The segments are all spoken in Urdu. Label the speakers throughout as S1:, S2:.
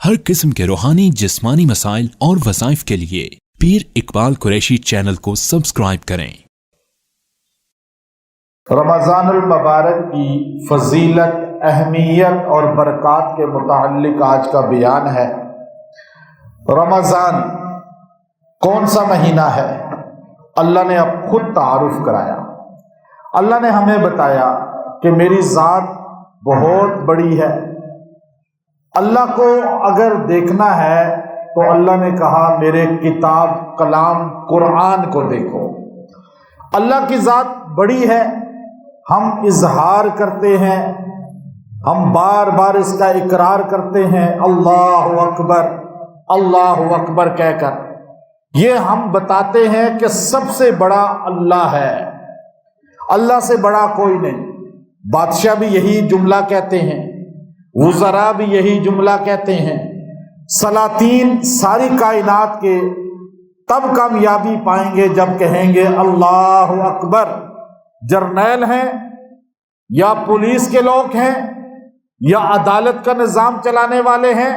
S1: ہر قسم کے روحانی جسمانی مسائل اور وظائف کے لیے پیر اقبال قریشی چینل کو سبسکرائب کریں۔
S2: رمضان المبارک کی فضیلت، اہمیت اور برکات کے متعلق آج کا بیان ہے۔ رمضان کون سا مہینہ ہے؟ اللہ نے اب خود تعارف کرایا۔ اللہ نے ہمیں بتایا کہ میری ذات بہت بڑی ہے۔ اللہ کو اگر دیکھنا ہے تو اللہ نے کہا میرے کتاب کلام قرآن کو دیکھو۔ اللہ کی ذات بڑی ہے، ہم اظہار کرتے ہیں، ہم بار بار اس کا اقرار کرتے ہیں اللہ اکبر کہہ کر۔ یہ ہم بتاتے ہیں کہ سب سے بڑا اللہ ہے، اللہ سے بڑا کوئی نہیں۔ بادشاہ بھی یہی جملہ کہتے ہیں، وزراء بھی یہی جملہ کہتے ہیں۔ سلاطین ساری کائنات کے تب کامیابی پائیں گے جب کہیں گے اللہ اکبر۔ جرنیل ہیں یا پولیس کے لوگ ہیں یا عدالت کا نظام چلانے والے ہیں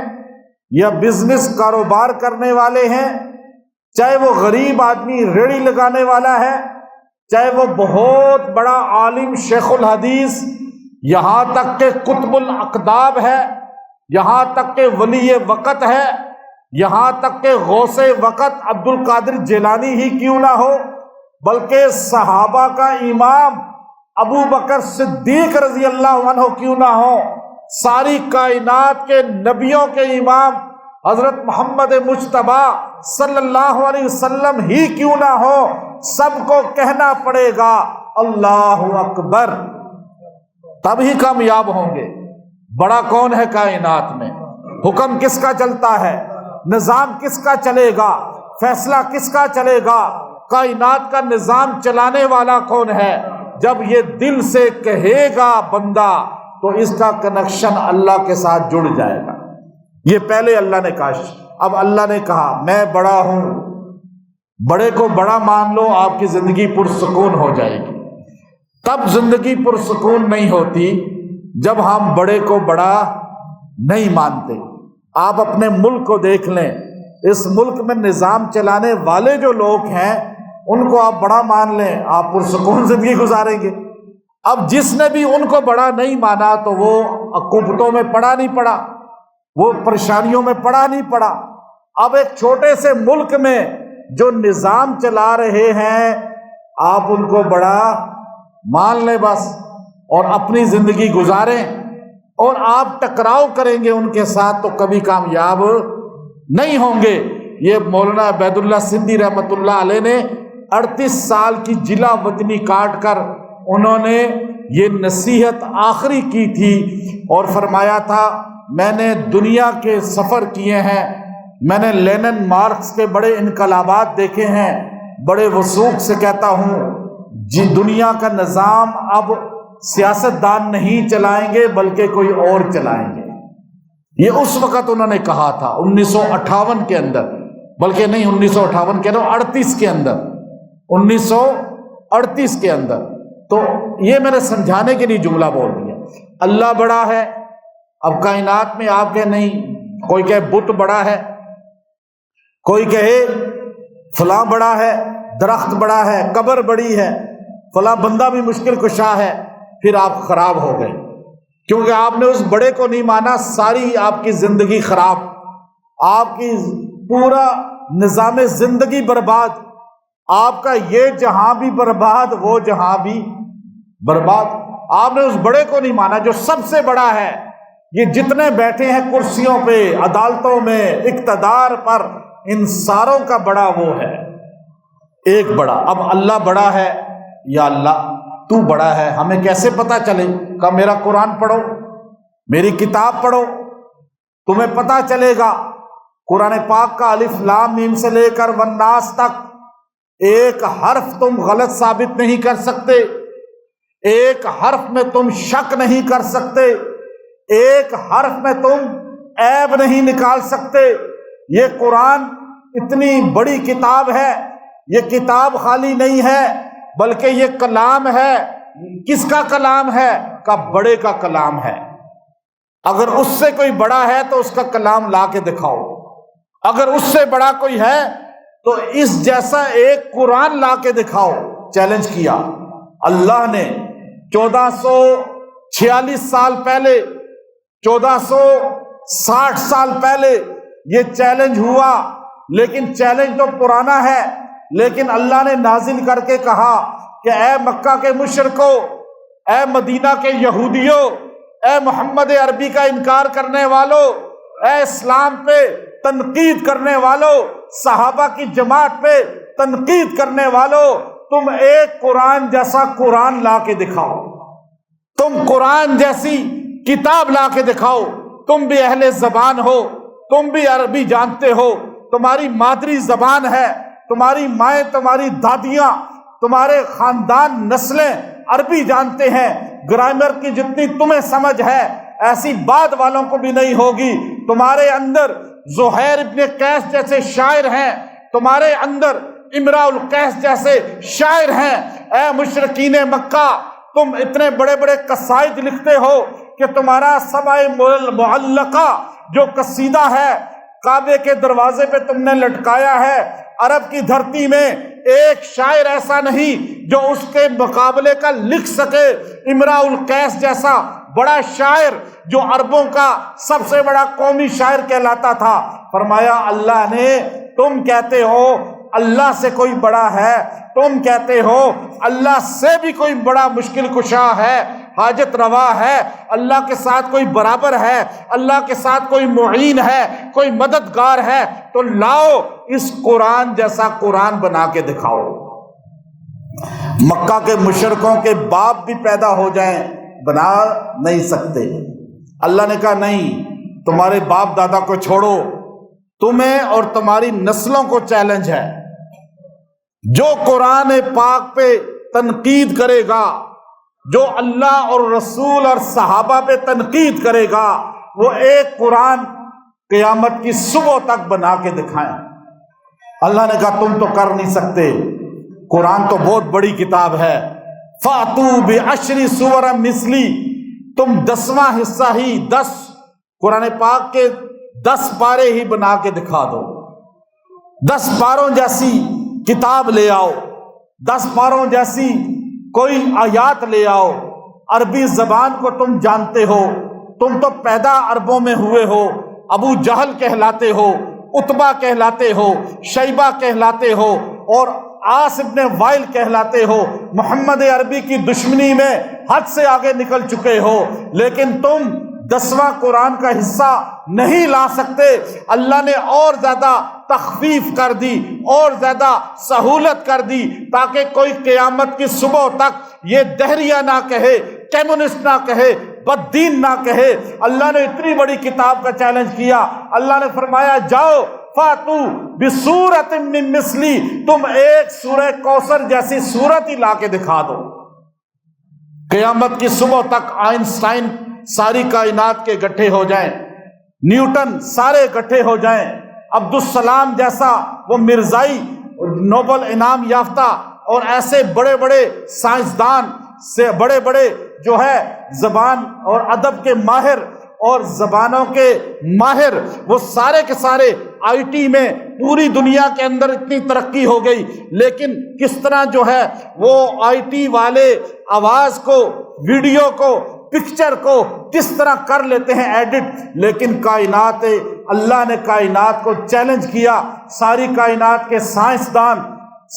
S2: یا بزنس کاروبار کرنے والے ہیں، چاہے وہ غریب آدمی ریڑھی لگانے والا ہے، چاہے وہ بہت بڑا عالم شیخ الحدیث، یہاں تک کہ قطب الاقطاب ہے، یہاں تک کہ ولی وقت ہے، یہاں تک کہ غوث وقت عبد القادر جیلانی ہی کیوں نہ ہو، بلکہ صحابہ کا امام ابو بکر صدیق رضی اللہ عنہ کیوں نہ ہو، ساری کائنات کے نبیوں کے امام حضرت محمد مجتبیٰ صلی اللہ علیہ وسلم ہی کیوں نہ ہو، سب کو کہنا پڑے گا اللہ اکبر، تب ہی کامیاب ہوں گے۔ بڑا کون ہے کائنات میں؟ حکم کس کا چلتا ہے؟ نظام کس کا چلے گا؟ فیصلہ کس کا چلے گا؟ کائنات کا نظام چلانے والا کون ہے؟ جب یہ دل سے کہے گا بندہ تو اس کا کنیکشن اللہ کے ساتھ جڑ جائے گا۔ یہ پہلے اللہ نے کہا، اب اللہ نے کہا میں بڑا ہوں۔ بڑے کو بڑا مان لو، آپ کی زندگی پرسکون ہو جائے گی۔ تب زندگی پرسکون نہیں ہوتی جب ہم بڑے کو بڑا نہیں مانتے۔ آپ اپنے ملک کو دیکھ لیں، اس ملک میں نظام چلانے والے جو لوگ ہیں ان کو آپ بڑا مان لیں، آپ پرسکون زندگی گزاریں گے۔ اب جس نے بھی ان کو بڑا نہیں مانا تو وہ عقوبتوں میں پڑا نہیں پڑا، وہ پریشانیوں میں پڑا نہیں پڑا۔ اب ایک چھوٹے سے ملک میں جو نظام چلا رہے ہیں آپ ان کو بڑا مان لیں بس، اور اپنی زندگی گزاریں، اور آپ ٹکراؤ کریں گے ان کے ساتھ تو کبھی کامیاب نہیں ہوں گے۔ یہ مولانا عبید اللہ سندھی رحمۃ اللہ علیہ نے 38 سال کی جلا وطنی کاٹ کر انہوں نے یہ نصیحت آخری کی تھی اور فرمایا تھا میں نے دنیا کے سفر کیے ہیں، میں نے لینن مارکس کے بڑے انقلابات دیکھے ہیں، بڑے وثوق سے کہتا ہوں دنیا کا نظام اب سیاستدان نہیں چلائیں گے بلکہ کوئی اور چلائیں گے۔ یہ اس وقت انہوں نے کہا تھا 1958 کے اندر، بلکہ نہیں 1958 کے 38 کے اندر، 1938 کے اندر۔ تو یہ میں نے سمجھانے کے لیے جملہ بول دیا۔ اللہ بڑا ہے، اب کائنات میں آپ کے نہیں، کوئی کہے بت بڑا ہے، کوئی کہے فلاں بڑا ہے، درخت بڑا ہے، قبر بڑی ہے، فلاں بندہ بھی مشکل کشا ہے، پھر آپ خراب ہو گئے کیونکہ آپ نے اس بڑے کو نہیں مانا۔ ساری آپ کی زندگی خراب، آپ کی پورا نظام زندگی برباد، آپ کا یہ جہاں بھی برباد وہ جہاں بھی برباد۔ آپ نے اس بڑے کو نہیں مانا جو سب سے بڑا ہے۔ یہ جتنے بیٹھے ہیں کرسیوں پہ، عدالتوں میں، اقتدار پر، ان ساروں کا بڑا وہ ہے، ایک بڑا۔ اب اللہ بڑا ہے، یا اللہ تو بڑا ہے، ہمیں کیسے پتا چلے؟ کہ میرا قرآن پڑھو، میری کتاب پڑھو، تمہیں پتا چلے گا۔ قرآن پاک کا الف لام میم سے لے کر والناس تک ایک حرف تم غلط ثابت نہیں کر سکتے، ایک حرف میں تم شک نہیں کر سکتے، ایک حرف میں تم عیب نہیں نکال سکتے۔ یہ قرآن اتنی بڑی کتاب ہے، یہ کتاب خالی نہیں ہے بلکہ یہ کلام ہے۔ کس کا کلام ہے؟ کہ بڑے کا کلام ہے۔ اگر اس سے کوئی بڑا ہے تو اس کا کلام لا کے دکھاؤ، اگر اس سے بڑا کوئی ہے تو اس جیسا ایک قرآن لا کے دکھاؤ۔ چیلنج کیا اللہ نے 1446 سال پہلے، 1460 سال پہلے یہ چیلنج ہوا، لیکن چیلنج تو پرانا ہے، لیکن اللہ نے نازل کر کے کہا کہ اے مکہ کے مشرکو، اے مدینہ کے یہودیوں، اے محمد عربی کا انکار کرنے والوں، اے اسلام پہ تنقید کرنے والوں، صحابہ کی جماعت پہ تنقید کرنے والوں، تم ایک قرآن جیسا قرآن لا کے دکھاؤ، تم قرآن جیسی کتاب لا کے دکھاؤ۔ تم بھی اہل زبان ہو، تم بھی عربی جانتے ہو، تمہاری مادری زبان ہے، تمہاری مائیں، تمہاری دادیاں، تمہارے خاندان، نسلیں عربی جانتے ہیں، گرامر کی جتنی تمہیں سمجھ ہے ایسی بعد والوں کو بھی نہیں ہوگی۔ تمہارے اندر زہیر ابن قیس جیسے شاعر ہیں، تمہارے اندر امراء القیس جیسے شاعر ہیں۔ اے مشرکین مکہ، تم اتنے بڑے بڑے قصائد لکھتے ہو کہ تمہارا سبع معلقہ جو قصیدہ ہے کعبے کے دروازے پہ تم نے لٹکایا ہے، عرب کی دھرتی میں ایک شاعر ایسا نہیں جو اس کے مقابلے کا لکھ سکے۔ امراء القیس جیسا بڑا شاعر جو عربوں کا سب سے بڑا قومی شاعر کہلاتا تھا۔ فرمایا اللہ نے، تم کہتے ہو اللہ سے کوئی بڑا ہے، تم کہتے ہو اللہ سے بھی کوئی بڑا مشکل کشا ہے، حاجت روا ہے، اللہ کے ساتھ کوئی برابر ہے، اللہ کے ساتھ کوئی معین ہے، کوئی مددگار ہے، تو لاؤ اس قرآن جیسا قرآن بنا کے دکھاؤ۔ مکہ کے مشرکوں کے باپ بھی پیدا ہو جائیں، بنا نہیں سکتے۔ اللہ نے کہا نہیں، تمہارے باپ دادا کو چھوڑو، تمہیں اور تمہاری نسلوں کو چیلنج ہے۔ جو قرآن پاک پہ تنقید کرے گا، جو اللہ اور رسول اور صحابہ پہ تنقید کرے گا، وہ ایک قرآن قیامت کی صبح تک بنا کے دکھائیں۔ اللہ نے کہا تم تو کر نہیں سکتے، قرآن تو بہت بڑی کتاب ہے۔ فَأْتُوا بِعَشْرِ سُوَرٍ مِثْلِي، تم 10واں حصہ ہی، 10 قرآن پاک کے 10 پارے ہی بنا کے دکھا دو، 10 پاروں جیسی کتاب لے آؤ، 10 پاروں جیسی کوئی آیات لے آؤ۔ عربی زبان کو تم جانتے ہو، تم تو پیدا عربوں میں ہوئے ہو، ابو جہل کہلاتے ہو، عتبہ کہلاتے ہو، شیبہ کہلاتے ہو، اور عاص ابن وائل کہلاتے ہو، محمد عربی کی دشمنی میں حد سے آگے نکل چکے ہو، لیکن تم 10واں قرآن کا حصہ نہیں لا سکتے۔ اللہ نے اور زیادہ تخفیف کر دی، اور زیادہ سہولت کر دی، تاکہ کوئی قیامت کی صبح تک یہ دہریہ نہ کہے، کمیونسٹ نہ کہے، بد دین نہ کہے۔ اللہ نے اتنی بڑی کتاب کا چیلنج کیا۔ اللہ نے فرمایا جاؤ فَاتُوا بِسُورَةٍ مِّن مِّثْلِي، تم ایک سورہ کوثر جیسی سورت ہی لا کے دکھا دو۔ قیامت کی صبح تک آئنسٹائن ساری کائنات کے گٹھے ہو جائیں، نیوٹن سارے گٹھے ہو جائیں، عبدالسلام جیسا وہ مرزائی نوبل انعام یافتہ اور ایسے بڑے بڑے سائنسدان سے بڑے بڑے جو ہے زبان اور ادب کے ماہر اور زبانوں کے ماہر، وہ سارے کے سارے آئی ٹی میں پوری دنیا کے اندر اتنی ترقی ہو گئی، لیکن کس طرح جو ہے وہ آئی ٹی والے آواز کو، ویڈیو کو، پکچر کو کس طرح کر لیتے ہیں ایڈٹ، لیکن کائنات، اللہ نے کائنات کو چیلنج کیا۔ ساری کائنات کے سائنسدان،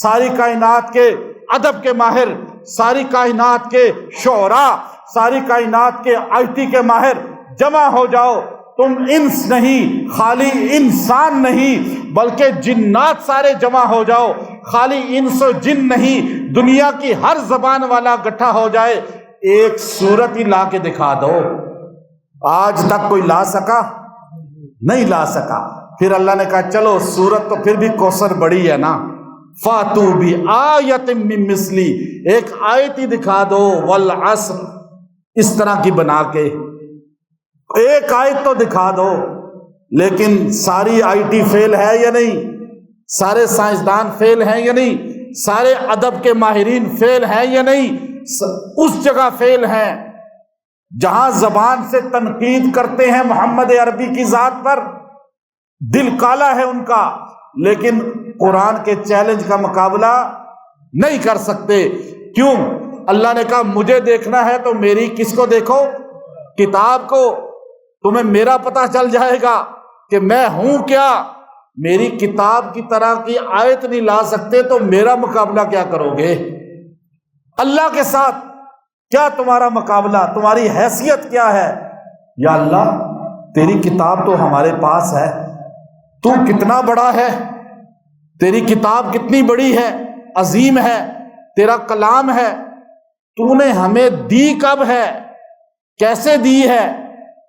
S2: ساری کائنات کے ادب کے ماہر، ساری کائنات کے شعراء، ساری کائنات کے آئی ٹی کے ماہر جمع ہو جاؤ۔ تم انس نہیں، خالی انسان نہیں بلکہ جنات سارے جمع ہو جاؤ، خالی انس و جن نہیں، دنیا کی ہر زبان والا گٹھا ہو جائے، ایک صورت ہی لا کے دکھا دو۔ آج تک کوئی لا سکا؟ نہیں لا سکا۔ پھر اللہ نے کہا چلو صورت تو پھر بھی کوثر بڑی ہے نا، فَاتُوا بِآیَةٍ مِّن مِّثْلِي، ایک آیت ہی دکھا دو، وَالْعَصْرِ، اس طرح کی بنا کے ایک آیت تو دکھا دو۔ لیکن ساری آئی ٹی فیل ہے یا نہیں؟ سارے سائنسدان فیل ہیں یا نہیں؟ سارے ادب کے ماہرین فیل ہیں یا نہیں؟ اس جگہ فیل ہیں جہاں زبان سے تنقید کرتے ہیں محمد عربی کی ذات پر، دل کالا ہے ان کا، لیکن قرآن کے چیلنج کا مقابلہ نہیں کر سکتے۔ کیوں؟ اللہ نے کہا مجھے دیکھنا ہے تو میری کس کو دیکھو؟ کتاب کو۔ تمہیں میرا پتہ چل جائے گا کہ میں ہوں کیا۔ میری کتاب کی طرح کی آیت نہیں لا سکتے تو میرا مقابلہ کیا کرو گے؟ اللہ کے ساتھ کیا تمہارا مقابلہ؟ تمہاری حیثیت کیا ہے؟ یا اللہ تیری کتاب تو ہمارے پاس ہے، تو کتنا بڑا ہے، تیری کتاب کتنی بڑی ہے، عظیم ہے، تیرا کلام ہے، تو نے ہمیں دی کب ہے، کیسے دی ہے؟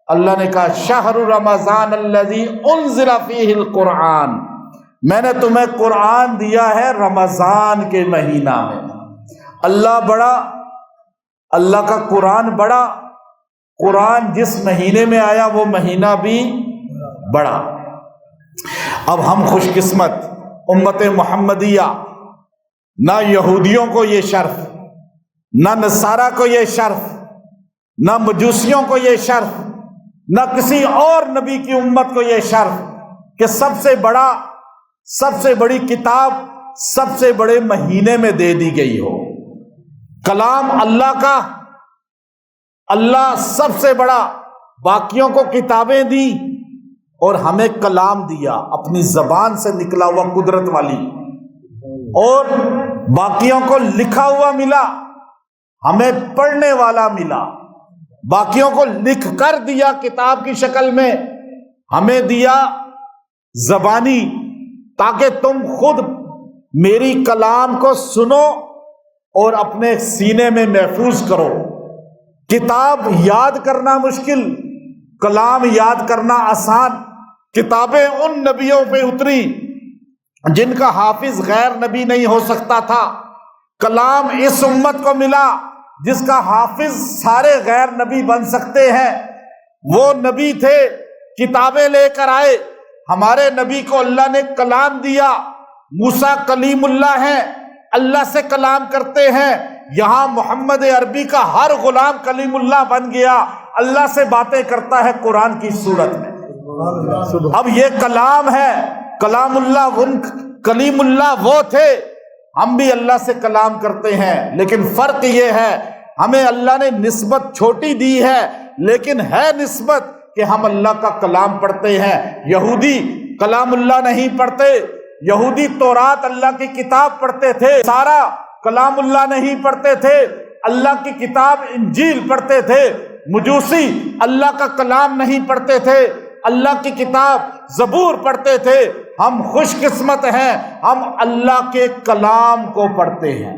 S2: اللہ نے کہا شہر رمضان الذی انزل فیہ القرآن، میں نے تمہیں قرآن دیا ہے رمضان کے مہینہ میں۔ اللہ بڑا، اللہ کا قرآن بڑا، قرآن جس مہینے میں آیا وہ مہینہ بھی بڑا۔ اب ہم خوش قسمت امت محمدیہ، نہ یہودیوں کو یہ شرف، نہ نصارہ کو یہ شرف، نہ مجوسیوں کو یہ شرف، نہ کسی اور نبی کی امت کو یہ شرف کہ سب سے بڑا، سب سے بڑی کتاب سب سے بڑے مہینے میں دے دی گئی ہو۔ کلام اللہ کا، اللہ سب سے بڑا، باقیوں کو کتابیں دی اور ہمیں کلام دیا، اپنی زبان سے نکلا ہوا قدرت والی، اور باقیوں کو لکھا ہوا ملا، ہمیں پڑھنے والا ملا۔ باقیوں کو لکھ کر دیا کتاب کی شکل میں، ہمیں دیا زبانی، تاکہ تم خود میری کلام کو سنو اور اپنے سینے میں محفوظ کرو۔ کتاب یاد کرنا مشکل، کلام یاد کرنا آسان۔ کتابیں ان نبیوں پہ اتری جن کا حافظ غیر نبی نہیں ہو سکتا تھا، کلام اس امت کو ملا جس کا حافظ سارے غیر نبی بن سکتے ہیں۔ وہ نبی تھے، کتابیں لے کر آئے، ہمارے نبی کو اللہ نے کلام دیا۔ موسیٰ کلیم اللہ ہیں، اللہ سے کلام کرتے ہیں۔ یہاں محمد عربی کا ہر غلام کلیم اللہ بن گیا، اللہ سے باتیں کرتا ہے قرآن کی صورت میں۔ اب یہ کلام ہے، کلام اللہ، کلیم اللہ وہ تھے، ہم بھی اللہ سے کلام کرتے ہیں، لیکن فرق یہ ہے ہمیں اللہ نے نسبت چھوٹی دی ہے، لیکن ہے نسبت کہ ہم اللہ کا کلام پڑھتے ہیں۔ یہودی کلام اللہ نہیں پڑھتے، یہودی تورات اللہ کی کتاب پڑھتے تھے، سارا کلام اللہ نہیں پڑھتے تھے، اللہ کی کتاب انجیل پڑھتے تھے۔ مجوسی اللہ کا کلام نہیں پڑھتے تھے، اللہ کی کتاب زبور پڑھتے تھے۔ ہم خوش قسمت ہیں، ہم اللہ کے کلام کو پڑھتے ہیں،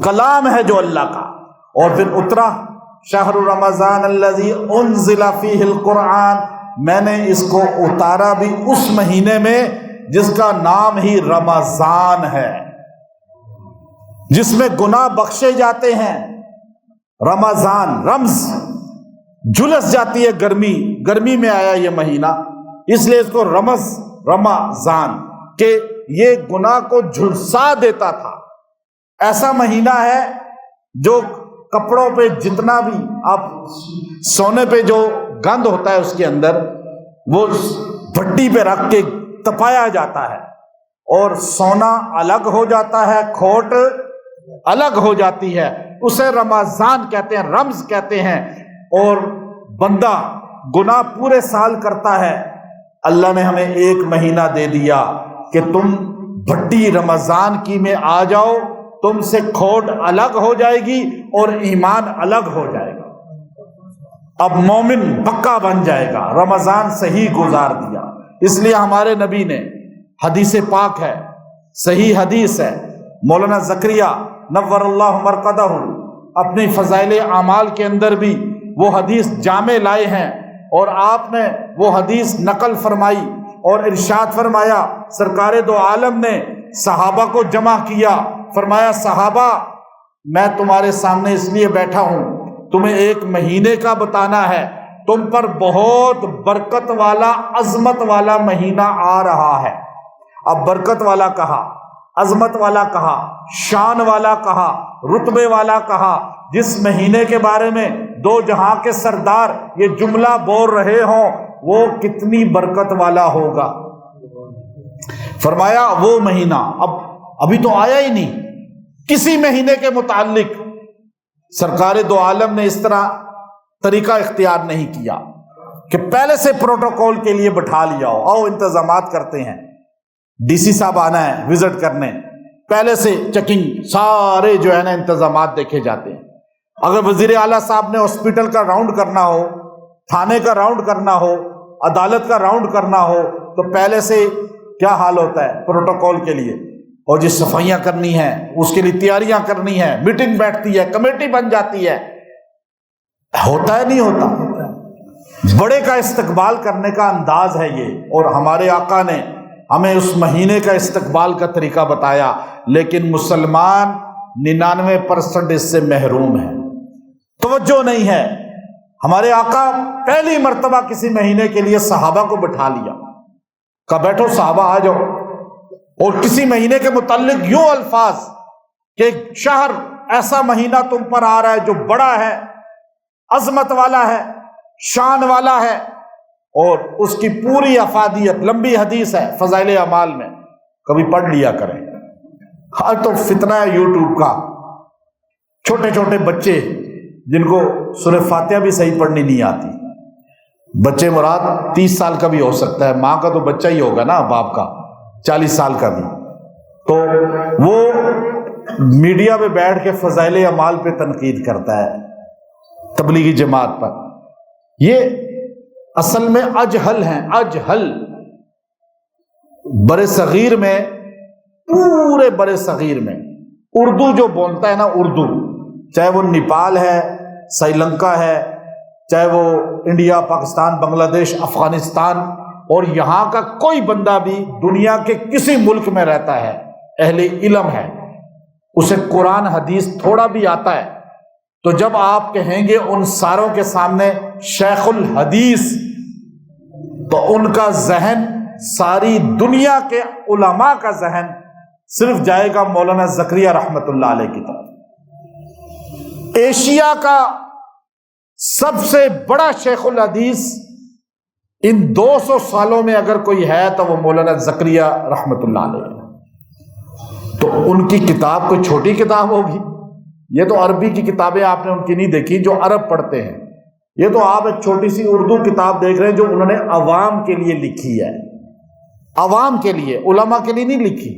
S2: کلام ہے جو اللہ کا۔ اور پھر اترا شہر رمضان الذی انزل فیہ القرآن، میں نے اس کو اتارا بھی اس مہینے میں جس کا نام ہی رمضان ہے، جس میں گناہ بخشے جاتے ہیں۔ رمضان، رمز، جھلس جاتی ہے گرمی، گرمی میں آیا یہ مہینہ، اس لیے اس کو رمضان، کہ یہ گناہ کو جھلسا دیتا تھا۔ ایسا مہینہ ہے جو کپڑوں پہ جتنا بھی آپ سونے پہ جو گند ہوتا ہے اس کے اندر، وہ بھٹی پہ رکھ کے تپایا جاتا ہے، اور سونا الگ ہو جاتا ہے، کھوٹ الگ ہو جاتی ہے، اسے رمضان کہتے ہیں، رمز کہتے ہیں۔ اور بندہ گناہ پورے سال کرتا ہے، اللہ نے ہمیں ایک مہینہ دے دیا کہ تم بھٹی رمضان کی میں آ جاؤ، تم سے کھوٹ الگ ہو جائے گی اور ایمان الگ ہو جائے گا، اب مومن پکا بن جائے گا۔ رمضان صحیح گزار دیا، اس لیے ہمارے نبی نے، حدیث پاک ہے، صحیح حدیث ہے، مولانا زکریا نور اللہ مرقدہ اپنی فضائل اعمال کے اندر بھی وہ حدیث جامع لائے ہیں، اور آپ نے وہ حدیث نقل فرمائی اور ارشاد فرمایا۔ سرکار دو عالم نے صحابہ کو جمع کیا، فرمایا صحابہ میں تمہارے سامنے اس لیے بیٹھا ہوں، تمہیں ایک مہینے کا بتانا ہے، تم پر بہت برکت والا، عظمت والا مہینہ آ رہا ہے۔ اب برکت والا کہا، عظمت والا کہا، شان والا کہا، رتبے والا کہا، جس مہینے کے بارے میں دو جہاں کے سردار یہ جملہ بول رہے ہوں وہ کتنی برکت والا ہوگا۔ فرمایا وہ مہینہ ابھی تو آیا ہی نہیں، کسی مہینے کے متعلق سرکار دو عالم نے اس طرح طریقہ اختیار نہیں کیا کہ پہلے سے پروٹوکول کے لیے بٹھا لیا ہو، آؤ انتظامات کرتے ہیں، ڈی سی صاحب آنا ہے وزٹ کرنے، پہلے سے چیکنگ سارے جو ہے نا انتظامات دیکھے جاتے ہیں۔ اگر وزیر اعلیٰ صاحب نے ہاسپٹل کا راؤنڈ کرنا ہو، تھانے کا راؤنڈ کرنا ہو، عدالت کا راؤنڈ کرنا ہو تو پہلے سے کیا حال ہوتا ہے پروٹوکول کے لیے، اور جس صفائیاں کرنی ہیں اس کے لیے تیاریاں کرنی ہیں، میٹنگ بیٹھتی ہے، کمیٹی بن جاتی ہے، ہوتا ہے نہیں ہوتا؟ بڑے کا استقبال کرنے کا انداز ہے یہ، اور ہمارے آقا نے ہمیں اس مہینے کا استقبال کا طریقہ بتایا، لیکن مسلمان 99% اس سے محروم ہے، توجہ نہیں ہے۔ ہمارے آقا پہلی مرتبہ کسی مہینے کے لیے صحابہ کو بٹھا لیا، کہا بیٹھو صحابہ آ جاؤ، اور کسی مہینے کے متعلق یوں الفاظ کہ شہر ایسا مہینہ تم پر آ رہا ہے جو بڑا ہے، عظمت والا ہے، شان والا ہے، اور اس کی پوری افادیت لمبی حدیث ہے فضائل اعمال میں، کبھی پڑھ لیا کریں۔ آج تو فتنہ ہے یوٹیوب کا، چھوٹے چھوٹے بچے جن کو سورہ فاتحہ بھی صحیح پڑھنی نہیں آتی، بچے مراد 30 سال کا بھی ہو سکتا ہے، ماں کا تو بچہ ہی ہوگا نا، باپ کا 40 سال کا بھی، تو وہ میڈیا پہ بیٹھ کے فضائل اعمال پہ تنقید کرتا ہے تبلیغی جماعت پر۔ یہ اصل میں اجہل ہیں، اجہل۔ برِ صغیر میں، پورے برِ صغیر میں اردو جو بولتا ہے نا، اردو، چاہے وہ نیپال ہے، سری لنکا ہے، چاہے وہ انڈیا، پاکستان، بنگلہ دیش، افغانستان، اور یہاں کا کوئی بندہ بھی دنیا کے کسی ملک میں رہتا ہے، اہل علم ہے، اسے قرآن حدیث تھوڑا بھی آتا ہے، تو جب آپ کہیں گے ان ساروں کے سامنے شیخ الحدیث، تو ان کا ذہن، ساری دنیا کے علماء کا ذہن صرف جائے گا مولانا زکریا رحمت اللہ علیہ کی طرف۔ ایشیا کا سب سے بڑا شیخ الحدیث ان 200 سالوں میں اگر کوئی ہے تو وہ مولانا زکریا رحمت اللہ علیہ ہے۔ تو ان کی کتاب کوئی چھوٹی کتاب ہوگی؟ یہ تو عربی کی کتابیں آپ نے ان کی نہیں دیکھی جو عرب پڑھتے ہیں، یہ تو آپ ایک چھوٹی سی اردو کتاب دیکھ رہے ہیں جو انہوں نے عوام کے لیے لکھی ہے، عوام کے لیے، علماء کے لیے نہیں لکھی،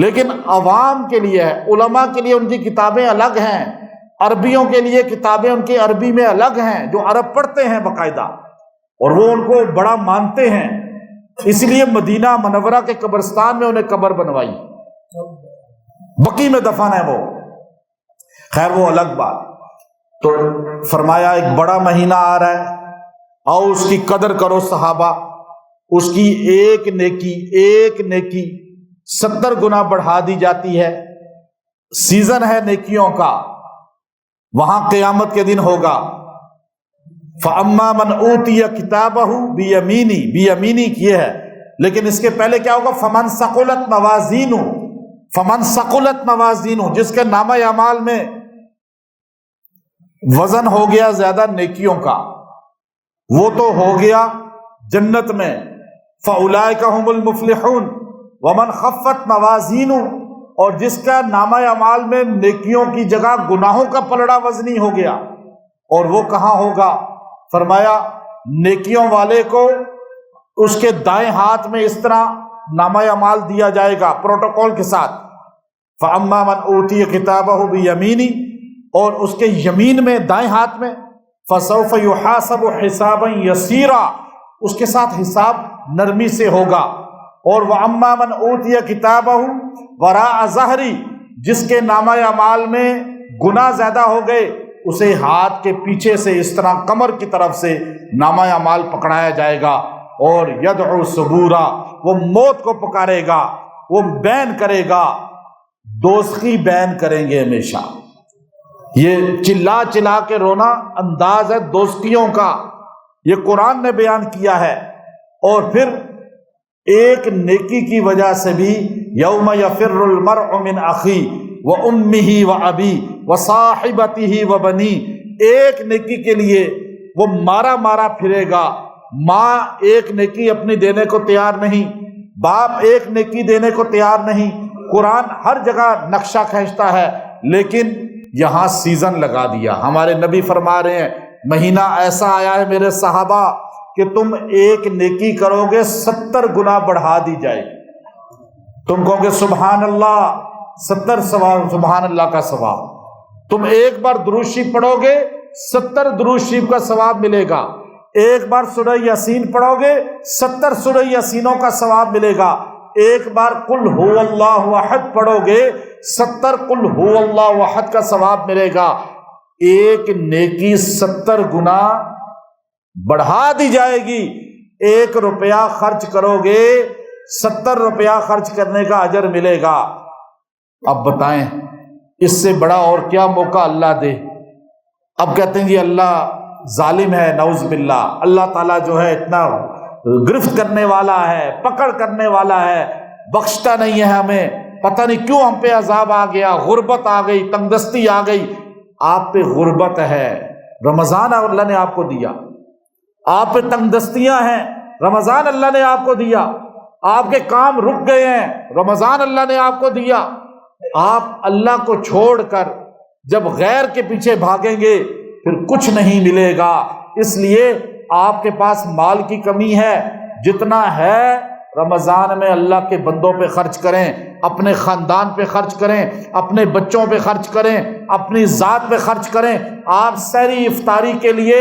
S2: لیکن عوام کے لیے ہے۔ علماء کے لیے ان کی کتابیں الگ ہیں، عربیوں کے لیے کتابیں ان کی عربی میں الگ ہیں جو عرب پڑھتے ہیں باقاعدہ، اور وہ ان کو بڑا مانتے ہیں، اس لیے مدینہ منورہ کے قبرستان میں انہیں قبر بنوائی، بقی میں دفن ہے وہ۔ خیر وہ الگ بات۔ تو فرمایا ایک بڑا مہینہ آ رہا ہے، آؤ اس کی قدر کرو صحابہ، اس کی ایک نیکی 70 گنا بڑھا دی جاتی ہے۔ سیزن ہے نیکیوں کا، وہاں قیامت کے دن ہوگا۔ فَأَمَّا مَنْ أُوتِيَ كِتَابَهُ بِيَمِينِهِ، بیمینی یہ ہے، لیکن اس کے پہلے کیا ہوگا؟ فَمَنْ ثَقُلَتْ مَوَازِينُهُ، فَمَنْ ثَقُلَتْ مَوَازِينُهُ، جس کے نامہ اعمال میں وزن ہو گیا زیادہ نیکیوں کا، وہ تو ہو گیا جنت میں۔ فَأُولَئِكَ هُمُ الْمُفْلِحُونَ وَمَنْ خَفَّتْ مَوَازِينُهُ، اور جس کا نامہ اعمال میں نیکیوں کی جگہ گناہوں کا پلڑا وزنی ہو گیا، اور وہ کہاں ہوگا؟ فرمایا نیکیوں والے کو اس کے دائیں ہاتھ میں اس طرح نامہ اعمال دیا جائے گا پروٹوکول کے ساتھ۔ فَأَمَّا مَنْ أُوتِيَ كِتَابَهُ بِيَمِينِهِ، اور اس کے یمین میں، دائیں ہاتھ میں، فَسَوْفَ يُحَاسَبُ حِسَابًا يَسِيرًا، اس کے ساتھ حساب نرمی سے ہوگا۔ اور وَأَمَّا مَنْ أُوتِيَ كِتَابَهُ وَرَاءَ ظَهْرِهِ، جس کے نامہ اعمال میں گناہ زیادہ ہو گئے، اسے ہاتھ کے پیچھے سے اس طرح کمر کی طرف سے نامہ اعمال پکڑایا جائے گا، اور یدعو ثبورا، وہ موت کو پکارے گا، وہ بین کرے گا، دوزخی بین کریں گے ہمیشہ۔ یہ چلا چلا کے رونا انداز ہے دوزخیوں کا، یہ قرآن نے بیان کیا ہے۔ اور پھر ایک نیکی کی وجہ سے بھی یوم یفر المرء من اخیہ وامہ وابیہ وصاحبتہ وبنیہ، ایک نیکی کے لیے وہ مارا مارا پھرے گا۔ ماں ایک نیکی اپنی دینے کو تیار نہیں، باپ ایک نیکی دینے کو تیار نہیں۔ قرآن ہر جگہ نقشہ کھینچتا ہے، لیکن یہاں سیزن لگا دیا۔ ہمارے نبی فرما رہے ہیں مہینہ ایسا آیا ہے میرے صحابہ کہ تم ایک نیکی کرو گے 70 گنا بڑھا دی جائے گی۔ تم کہو گے سبحان اللہ، 70 ثواب، سبحان اللہ کا ثواب۔ تم ایک بار درود شریف پڑھو گے 70 درود شریف کا ثواب ملے گا۔ ایک بار سورہ یاسین پڑھو گے 70 سورہ یاسینوں کا ثواب ملے گا۔ ایک بار قل ہو اللہ احد پڑھو گے 70 قل ہو اللہ احد کا ثواب ملے گا۔ ایک نیکی 70 گنا بڑھا دی جائے گی۔ 1 روپیہ خرچ کرو گے 70 روپیہ خرچ کرنے کا اجر ملے گا۔ اب بتائیں اس سے بڑا اور کیا موقع اللہ دے؟ اب کہتے ہیں جی اللہ ظالم ہے، نعوذ باللہ، اللہ تعالیٰ جو ہے اتنا گرفت کرنے والا ہے، پکڑ کرنے والا ہے، بخشتا نہیں ہے ہمیں، پتہ نہیں کیوں ہم پہ عذاب آ گیا، غربت آ گئی، تنگدستی آ گئی۔ آپ پہ غربت ہے، رمضان اللہ نے آپ کو دیا۔ آپ پہ تنگدستیاں ہیں، رمضان اللہ نے آپ کو دیا۔ آپ کے کام رک گئے ہیں، رمضان اللہ نے آپ کو دیا۔ آپ اللہ کو چھوڑ کر جب غیر کے پیچھے بھاگیں گے پھر کچھ نہیں ملے گا۔ اس لیے آپ کے پاس مال کی کمی ہے، جتنا ہے رمضان میں اللہ کے بندوں پہ خرچ کریں، اپنے خاندان پہ خرچ کریں، اپنے بچوں پہ خرچ کریں، اپنی ذات پہ خرچ کریں۔ آپ سحری افطاری کے لیے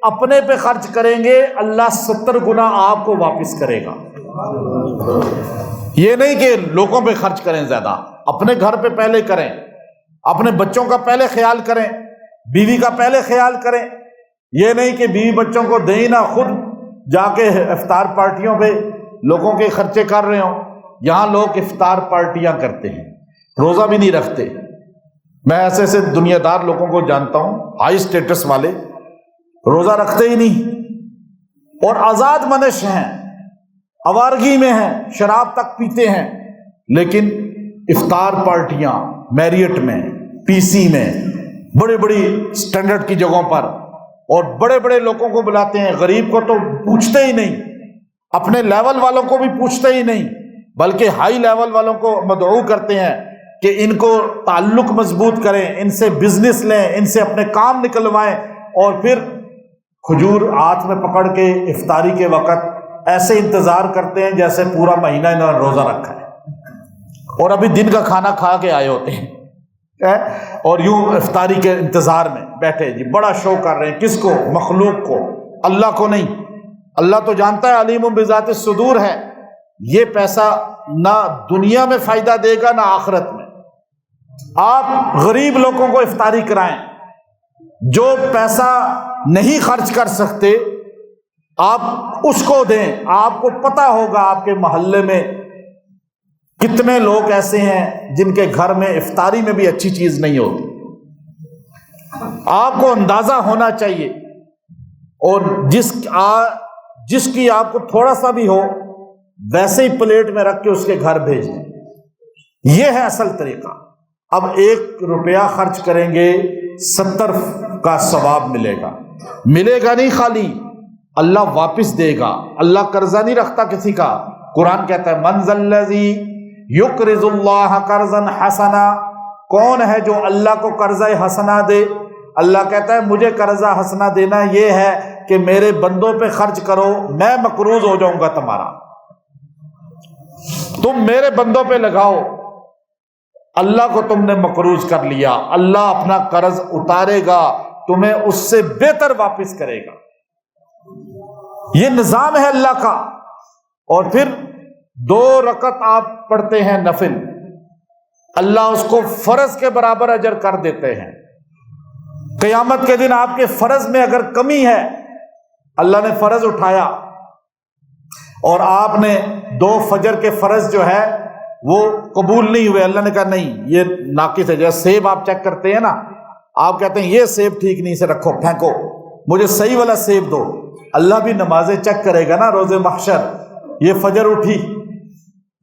S2: اپنے پہ خرچ کریں گے، اللہ 70 گنا آپ کو واپس کرے گا۔ یہ نہیں کہ لوگوں پہ خرچ کریں زیادہ، اپنے گھر پہ پہلے کریں، اپنے بچوں کا پہلے خیال کریں، بیوی کا پہلے خیال کریں۔ یہ نہیں کہ بیوی بچوں کو دیں نہ، خود جا کے افطار پارٹیوں پہ لوگوں کے خرچے کر رہے ہوں۔ یہاں لوگ افطار پارٹیاں کرتے ہیں، روزہ بھی نہیں رکھتے۔ میں ایسے ایسے دنیا دار لوگوں کو جانتا ہوں، ہائی سٹیٹس والے، روزہ رکھتے ہی نہیں اور آزاد منش ہیں، آوارگی میں ہیں، شراب تک پیتے ہیں، لیکن افطار پارٹیاں میریٹ میں، پی سی میں، بڑی بڑی سٹینڈرڈ کی جگہوں پر، اور بڑے بڑے لوگوں کو بلاتے ہیں۔ غریب کو تو پوچھتے ہی نہیں، اپنے لیول والوں کو بھی پوچھتے ہی نہیں، بلکہ ہائی لیول والوں کو مدعو کرتے ہیں کہ ان کو تعلق مضبوط کریں، ان سے بزنس لیں، ان سے اپنے کام نکلوائیں، اور پھر کھجور ہاتھ میں پکڑ کے افطاری کے وقت ایسے انتظار کرتے ہیں جیسے پورا مہینہ انہوں نے روزہ رکھا ہے اور ابھی دن کا کھانا کھا کے آئے ہوتے ہیں، اور یوں افطاری کے انتظار میں بیٹھے، جی بڑا شو کر رہے ہیں۔ کس کو؟ مخلوق کو، اللہ کو نہیں۔ اللہ تو جانتا ہے، علیم بذات الصدور ہے، یہ پیسہ نہ دنیا میں فائدہ دے گا نہ آخرت میں۔ آپ غریب لوگوں کو افطاری کرائیں، جو پیسہ نہیں خرچ کر سکتے آپ اس کو دیں۔ آپ کو پتہ ہوگا آپ کے محلے میں کتنے لوگ ایسے ہیں جن کے گھر میں افطاری میں بھی اچھی چیز نہیں ہوتی۔ آپ کو اندازہ ہونا چاہیے، اور جس کی آپ کو تھوڑا سا بھی ہو ویسے ہی پلیٹ میں رکھ کے اس کے گھر بھیج دیں۔ یہ ہے اصل طریقہ۔ اب 1 روپیہ خرچ کریں گے 70 کا ثواب ملے گا۔ ملے گا نہیں خالی، اللہ واپس دے گا۔ اللہ قرضہ نہیں رکھتا کسی کا۔ قرآن کہتا ہے من ذا الذی یقرض اللہ قرضا حسنا، کون ہے جو اللہ کو قرضہ حسنا دے؟ اللہ کہتا ہے مجھے قرضہ حسنا دینا یہ ہے کہ میرے بندوں پہ خرچ کرو، میں مقروض ہو جاؤں گا تمہارا، تم میرے بندوں پہ لگاؤ۔ اللہ کو تم نے مقروض کر لیا، اللہ اپنا قرض اتارے گا، تمہیں اس سے بہتر واپس کرے گا۔ یہ نظام ہے اللہ کا۔ اور پھر 2 رکعت آپ پڑھتے ہیں نفل، اللہ اس کو فرض کے برابر اجر کر دیتے ہیں۔ قیامت کے دن آپ کے فرض میں اگر کمی ہے، اللہ نے فرض اٹھایا اور آپ نے 2 فجر کے فرض جو ہے وہ قبول نہیں ہوئے، اللہ نے کہا نہیں یہ ناقص ہے۔ جیسے سیب آپ چیک کرتے ہیں نا، آپ کہتے ہیں یہ سیب ٹھیک نہیں، سے رکھو پھینکو، مجھے صحیح والا سیب دو۔ اللہ بھی نمازیں چیک کرے گا نا روز محشر، یہ فجر اٹھی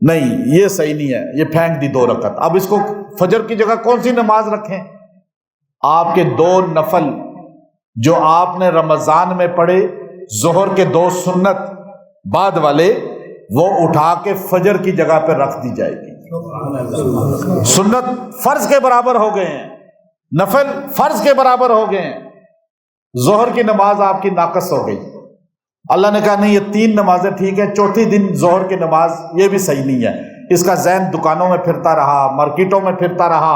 S2: نہیں، یہ صحیح نہیں ہے، یہ پھینک دی 2 رکعت۔ اب اس کو فجر کی جگہ کون سی نماز رکھیں؟ آپ کے 2 نفل جو آپ نے رمضان میں پڑھے ظہر کے 2 سنت بعد والے، وہ اٹھا کے فجر کی جگہ پہ رکھ دی جائے گی۔ سنت فرض کے برابر ہو گئے ہیں، نفل فرض کے برابر ہو گئے ہیں۔ ظہر کی نماز آپ کی ناقص ہو گئی، اللہ نے کہا نہیں یہ 3 نمازیں ٹھیک ہیں، چوتھی دن ظہر کی نماز یہ بھی صحیح نہیں ہے۔ اس کا ذہن دکانوں میں پھرتا رہا، مارکیٹوں میں پھرتا رہا،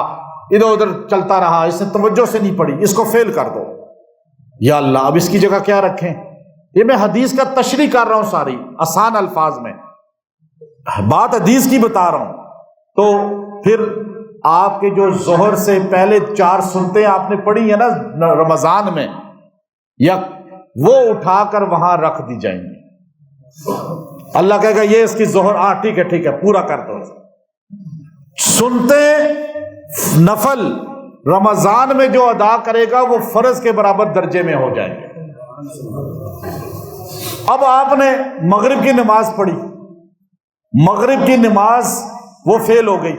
S2: ادھر ادھر چلتا رہا، اس نے توجہ سے نہیں پڑھی، اس کو فیل کر دو۔ یا اللہ اب اس کی جگہ کیا رکھیں؟ یہ میں حدیث کا تشریح کر رہا ہوں، ساری آسان الفاظ میں بات حدیث کی بتا رہا ہوں۔ تو پھر آپ کے جو ظہر سے پہلے 4 سنتیں آپ نے پڑھی ہیں نا رمضان میں، یا وہ اٹھا کر وہاں رکھ دی جائیں گی۔ اللہ کہے گا یہ اس کی ظہر، ٹھیک ہے پورا کر دو۔ سنتے نفل رمضان میں جو ادا کرے گا وہ فرض کے برابر درجے میں ہو جائیں گے۔ اب آپ نے مغرب کی نماز پڑھی، مغرب کی نماز وہ فیل ہو گئی،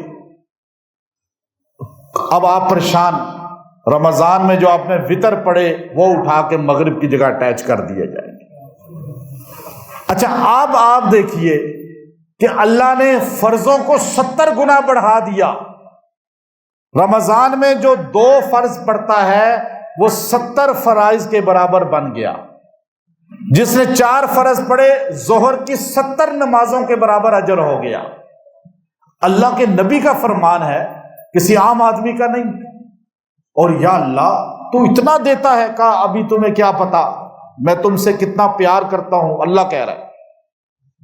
S2: اب آپ پریشان، رمضان میں جو آپ نے وتر پڑھے وہ اٹھا کے مغرب کی جگہ اٹیچ کر دیے جائیں گے۔ اچھا اب آپ دیکھیے کہ اللہ نے فرضوں کو 70 گنا بڑھا دیا۔ رمضان میں جو 2 فرض پڑتا ہے وہ 70 فرائض کے برابر بن گیا۔ جس نے 4 فرض پڑھے ظہر کی 70 نمازوں کے برابر اجر ہو گیا۔ اللہ کے نبی کا فرمان ہے، کسی عام آدمی کا نہیں۔ اور یا اللہ تو اتنا دیتا ہے، کہا ابھی تمہیں کیا پتا میں تم سے کتنا پیار کرتا ہوں۔ اللہ کہہ رہا ہے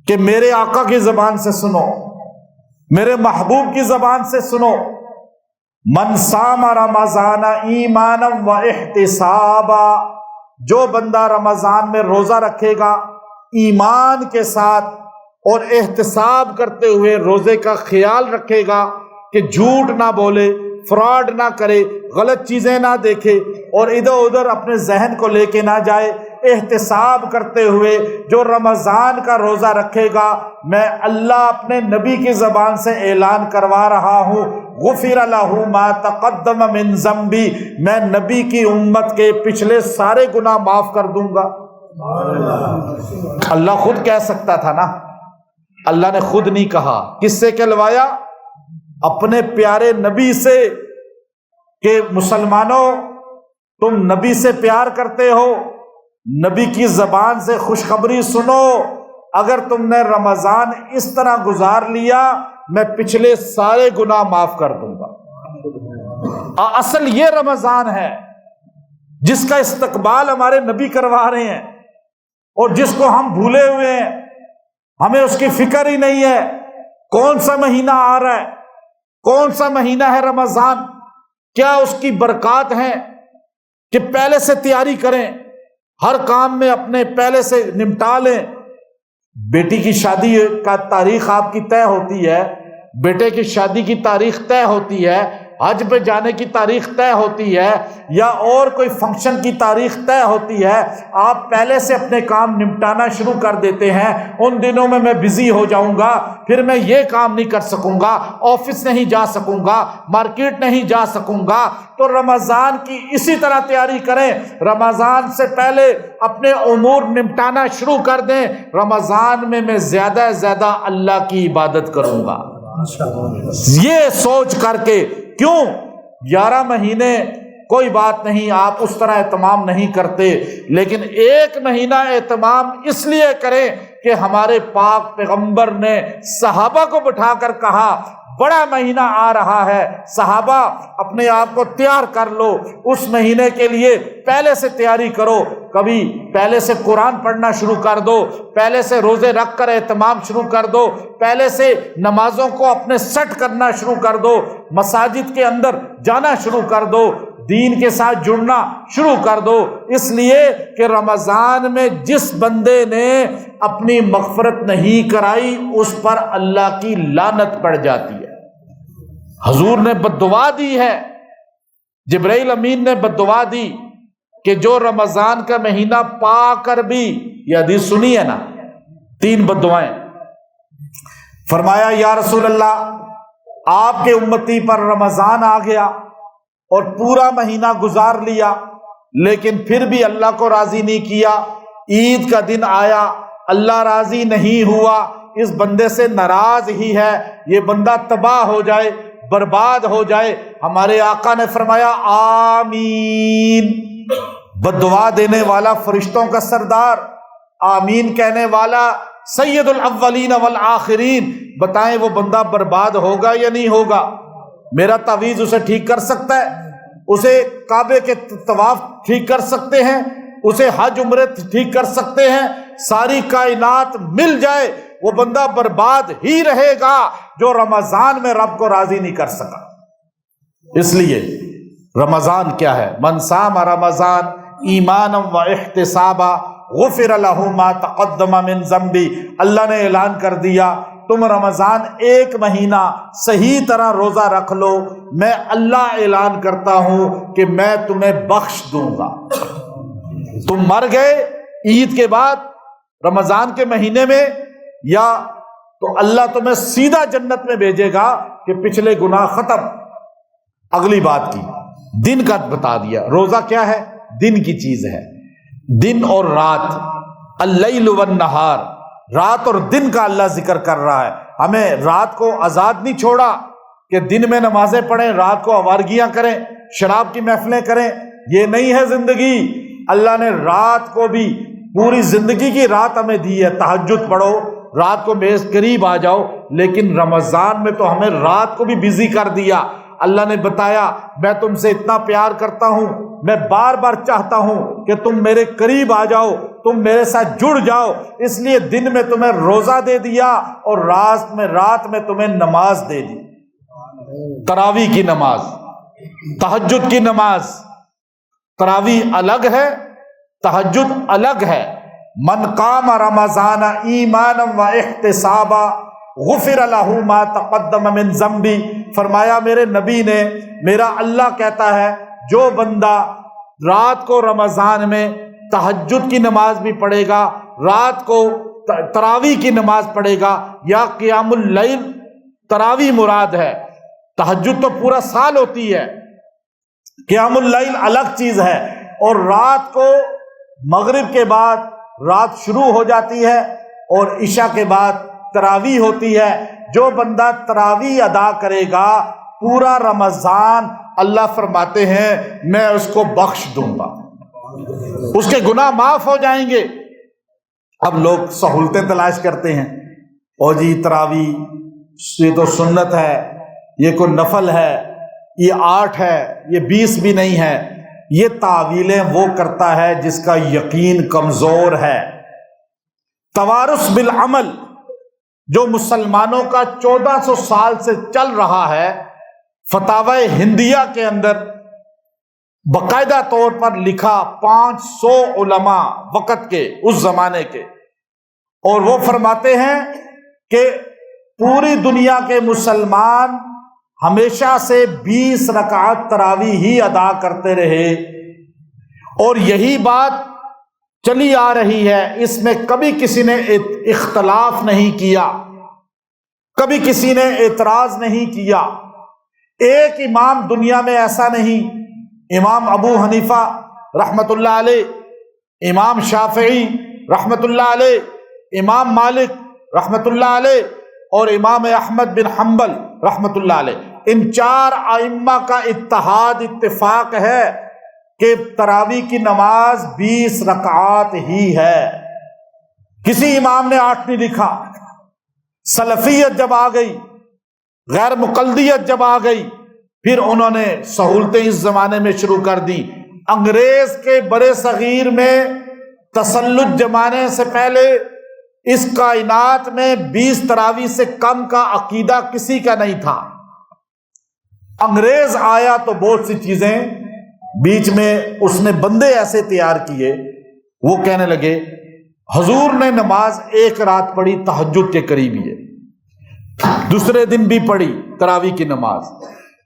S2: کہ میرے آقا کی زبان سے سنو، میرے محبوب کی زبان سے سنو، من صام رمضان ایمانا و احتسابا، جو بندہ رمضان میں روزہ رکھے گا ایمان کے ساتھ اور احتساب کرتے ہوئے، روزے کا خیال رکھے گا کہ جھوٹ نہ بولے، فراڈ نہ کرے، غلط چیزیں نہ دیکھے اور ادھر ادھر اپنے ذہن کو لے کے نہ جائے، احتساب کرتے ہوئے جو رمضان کا روزہ رکھے گا، میں اللہ اپنے نبی کی زبان سے اعلان کروا رہا ہوں، غفر لہ ما تقدم من ذنبی، میں نبی کی امت کے پچھلے سارے گناہ معاف کر دوں گا۔ اللہ خود کہہ سکتا تھا نا، اللہ نے خود نہیں کہا، کس سے کہلوایا؟ اپنے پیارے نبی سے، کہ مسلمانوں تم نبی سے پیار کرتے ہو، نبی کی زبان سے خوشخبری سنو، اگر تم نے رمضان اس طرح گزار لیا میں پچھلے سارے گناہ معاف کر دوں گا۔ اصل یہ رمضان ہے جس کا استقبال ہمارے نبی کروا رہے ہیں، اور جس کو ہم بھولے ہوئے ہیں، ہمیں اس کی فکر ہی نہیں ہے۔ کون سا مہینہ آ رہا ہے، کون سا مہینہ ہے رمضان، کیا اس کی برکات ہیں کہ پہلے سے تیاری کریں، ہر کام میں اپنے پہلے سے نمٹا لیں۔ بیٹی کی شادی کا تاریخ آپ کی طے ہوتی ہے، بیٹے کی شادی کی تاریخ طے ہوتی ہے، حج پہ جانے کی تاریخ طے ہوتی ہے، یا اور کوئی فنکشن کی تاریخ طے ہوتی ہے، آپ پہلے سے اپنے کام نمٹانا شروع کر دیتے ہیں۔ ان دنوں میں بزی ہو جاؤں گا، پھر میں یہ کام نہیں کر سکوں گا، آفس نہیں جا سکوں گا، مارکیٹ نہیں جا سکوں گا۔ تو رمضان کی اسی طرح تیاری کریں، رمضان سے پہلے اپنے امور نمٹانا شروع کر دیں۔ رمضان میں زیادہ سے زیادہ اللہ کی عبادت کروں گا، یہ سوچ کر کے۔ کیوں 11 مہینے کوئی بات نہیں، آپ اس طرح اہتمام نہیں کرتے، لیکن ایک مہینہ اہتمام اس لیے کریں کہ ہمارے پاک پیغمبر نے صحابہ کو بٹھا کر کہا بڑا مہینہ آ رہا ہے، صحابہ اپنے آپ کو تیار کر لو، اس مہینے کے لیے پہلے سے تیاری کرو، کبھی پہلے سے قرآن پڑھنا شروع کر دو، پہلے سے روزے رکھ کر اہتمام شروع کر دو، پہلے سے نمازوں کو اپنے سیٹ کرنا شروع کر دو، مساجد کے اندر جانا شروع کر دو، دین کے ساتھ جڑنا شروع کر دو، اس لیے کہ رمضان میں جس بندے نے اپنی مغفرت نہیں کرائی اس پر اللہ کی لعنت پڑ جاتی ہے۔ حضور نے بددعا دی ہے، جبرائیل امین نے بددعا دی کہ جو رمضان کا مہینہ پا کر بھی، یہ حدیث سنی ہے نا، 3 بددعائیں، فرمایا یا رسول اللہ آپ کے امتی پر رمضان آ گیا اور پورا مہینہ گزار لیا، لیکن پھر بھی اللہ کو راضی نہیں کیا. عید کا دن آیا، اللہ راضی نہیں ہوا، اس بندے سے ناراض ہی ہے، یہ بندہ تباہ ہو جائے، برباد ہو جائے. ہمارے آقا نے فرمایا آمین. بددعا دینے والا فرشتوں کا سردار، آمین کہنے والا سید الاولین والآخرین، بتائیں وہ بندہ برباد ہوگا یا نہیں ہوگا؟ میرا تعویذ اسے ٹھیک کر سکتا ہے؟ اسے کعبے کے طواف ٹھیک کر سکتے ہیں؟ اسے حج عمرے ٹھیک کر سکتے ہیں؟ ساری کائنات مل جائے وہ بندہ برباد ہی رہے گا جو رمضان میں رب کو راضی نہیں کر سکا. اس لیے رمضان کیا ہے؟ من صام رمضان ایمانا و احتسابا غفر لہ ما تقدم من ذنبی. اللہ نے اعلان کر دیا تم رمضان ایک مہینہ صحیح طرح روزہ رکھ لو، میں اللہ اعلان کرتا ہوں کہ میں تمہیں بخش دوں گا. تم مر گئے عید کے بعد رمضان کے مہینے میں، یا تو اللہ تمہیں سیدھا جنت میں بھیجے گا کہ پچھلے گناہ ختم. اگلی بات کی، دن کا بتا دیا. روزہ کیا ہے؟ دن کی چیز ہے. دن اور رات، اللیل والنہار، رات اور دن کا اللہ ذکر کر رہا ہے. ہمیں رات کو آزاد نہیں چھوڑا کہ دن میں نمازیں پڑھیں، رات کو آوارگیاں کریں، شراب کی محفلیں کریں. یہ نہیں ہے زندگی. اللہ نے رات کو بھی، پوری زندگی کی رات ہمیں دی ہے. تہجد پڑھو، رات کو میرے قریب آ جاؤ. لیکن رمضان میں تو ہمیں رات کو بھی بزی کر دیا. اللہ نے بتایا میں تم سے اتنا پیار کرتا ہوں، میں بار بار چاہتا ہوں کہ تم میرے قریب آ جاؤ، تم میرے ساتھ جڑ جاؤ، اس لیے دن میں تمہیں روزہ دے دیا اور رات میں تمہیں نماز دے دی. تراویح کی نماز، تہجد کی نماز. تراویح الگ ہے، تہجد الگ ہے. من قام رمضان ایمانا و احتسابا غفر لہ ما تقدم من ذنبی. فرمایا میرے نبی نے، میرا اللہ کہتا ہے جو بندہ رات کو رمضان میں تہجد کی نماز بھی پڑھے گا، رات کو تراویح کی نماز پڑھے گا، یا قیام اللیل، تراویح مراد ہے، تہجد تو پورا سال ہوتی ہے، قیام اللیل الگ چیز ہے. اور رات کو مغرب کے بعد رات شروع ہو جاتی ہے اور عشاء کے بعد تراویح ہوتی ہے. جو بندہ تراویح ادا کرے گا پورا رمضان، اللہ فرماتے ہیں میں اس کو بخش دوں گا، اس کے گناہ معاف ہو جائیں گے. اب لوگ سہولتیں تلاش کرتے ہیں، اور جی تراویح یہ تو سنت ہے، یہ کوئی نفل ہے، یہ 8 ہے، یہ 20 بھی نہیں ہے. یہ تعویلیں وہ کرتا ہے جس کا یقین کمزور ہے. توارث بالعمل جو مسلمانوں کا 1400 سال سے چل رہا ہے، فتاوی ہندیہ کے اندر باقاعدہ طور پر لکھا 500 علماء وقت کے، اس زمانے کے، اور وہ فرماتے ہیں کہ پوری دنیا کے مسلمان ہمیشہ سے 20 رکعت تراویح ہی ادا کرتے رہے، اور یہی بات چلی آ رہی ہے. اس میں کبھی کسی نے اختلاف نہیں کیا، کبھی کسی نے اعتراض نہیں کیا. ایک امام دنیا میں ایسا نہیں، امام ابو حنیفہ رحمت اللہ علیہ، امام شافعی رحمت اللہ علیہ، امام مالک رحمت اللہ علیہ، اور امام احمد بن حنبل رحمت اللہ علیہ، ان 4 ائمہ کا اتحاد، اتفاق ہے کہ تراویح کی نماز 20 رکعات ہی ہے. کسی امام نے 8 نہیں لکھا. سلفیت جب آ گئی، غیر مقلدیت جب آ گئی، پھر انہوں نے سہولتیں اس زمانے میں شروع کر دی. انگریز کے برے صغیر میں تسلط جمانے سے پہلے اس کائنات میں 20 تراویح سے کم کا عقیدہ کسی کا نہیں تھا. انگریز آیا تو بہت سی چیزیں بیچ میں اس نے بندے ایسے تیار کیے، وہ کہنے لگے حضور نے نماز ایک رات پڑھی تہجد کے قریب ہی ہے، دوسرے دن بھی پڑھی تراویح کی نماز،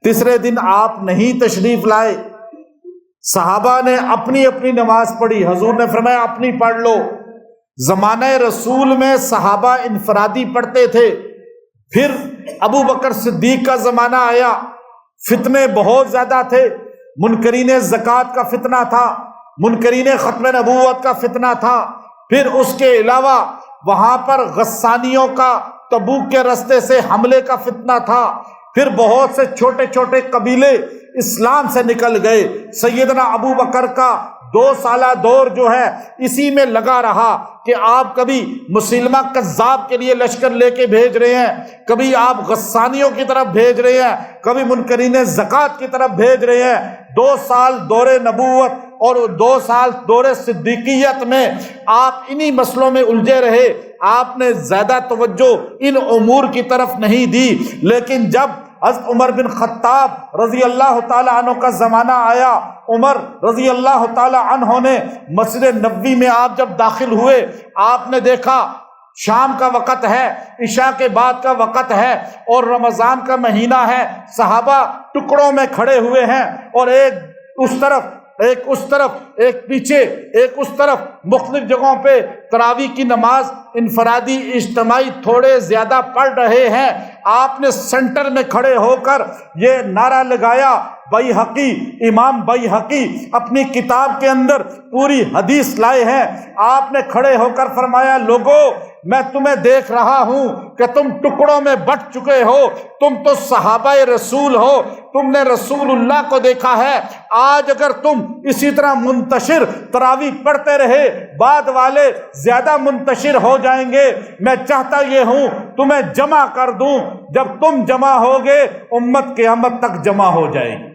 S2: تیسرے دن آپ نہیں تشریف لائے، صحابہ نے اپنی اپنی نماز پڑھی، حضور نے فرمایا اپنی پڑھ لو. زمانہ رسول میں صحابہ انفرادی پڑھتے تھے. پھر ابو بکر صدیق کا زمانہ آیا، فتنے بہت زیادہ تھے، منکرین زکوٰۃ کا فتنہ تھا، منکرین ختم نبوت کا فتنہ تھا، پھر اس کے علاوہ وہاں پر غسانیوں کا تبوک کے راستے سے حملے کا فتنہ تھا، پھر بہت سے چھوٹے چھوٹے قبیلے اسلام سے نکل گئے۔ سیدنا ابو بکر کا 2 سالہ دور جو ہے اسی میں لگا رہا کہ آپ کبھی مسلمہ کذاب کے لیے لشکر لے کے بھیج رہے ہیں، کبھی آپ غسانیوں کی طرف بھیج رہے ہیں، کبھی منکرین زکوٰۃ کی طرف بھیج رہے ہیں۔ 2 سال دور نبوت اور 2 سال دور صدیقیت میں آپ انہی مسئلوں میں الجھے رہے، آپ نے زیادہ توجہ ان امور کی طرف نہیں دی۔ لیکن جب حضرت عمر بن خطاب رضی اللہ تعالی عنہ کا زمانہ آیا، عمر رضی اللہ تعالی عنہ نے مسجد نبوی میں آپ جب داخل ہوئے، آپ نے دیکھا شام کا وقت ہے، عشاء کے بعد کا وقت ہے اور رمضان کا مہینہ ہے، صحابہ ٹکڑوں میں کھڑے ہوئے ہیں اور ایک اس طرف ایک اس طرف، ایک پیچھے، ایک اس طرف، مختلف جگہوں پہ تراویح کی نماز انفرادی اجتماعی تھوڑے زیادہ پڑھ رہے ہیں۔ آپ نے سینٹر میں کھڑے ہو کر یہ نعرہ لگایا، بیہقی، امام بیہقی اپنی کتاب کے اندر پوری حدیث لائے ہیں، آپ نے کھڑے ہو کر فرمایا، لوگو میں تمہیں دیکھ رہا ہوں کہ تم ٹکڑوں میں بٹ چکے ہو، تم تو صحابہ رسول ہو، تم نے رسول اللہ کو دیکھا ہے، آج اگر تم اسی طرح منتشر تراویح پڑھتے رہے، بعد والے زیادہ منتشر ہو جائیں گے، میں چاہتا یہ ہوں تمہیں جمع کر دوں، جب تم جمع ہوگے امت قیامت تک جمع ہو جائے گی۔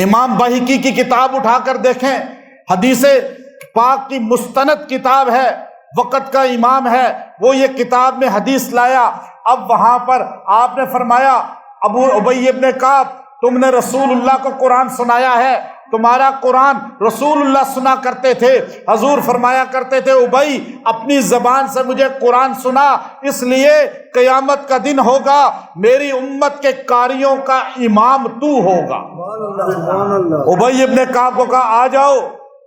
S2: امام بیہقی کی کتاب اٹھا کر دیکھیں، حدیث پاک کی مستند کتاب ہے، وقت کا امام ہے، وہ یہ کتاب میں حدیث لایا۔ اب وہاں پر آپ نے فرمایا، ابو ابی ابن کعب تم نے رسول اللہ کو قرآن سنایا ہے، تمہارا قرآن رسول اللہ سنا کرتے تھے، حضور فرمایا کرتے تھے، ابی اپنی زبان سے مجھے قرآن سنا، اس لیے قیامت کا دن ہوگا میری امت کے قاریوں کا امام تو ہوگا۔ ابی ابن کعب کو کہا آ جاؤ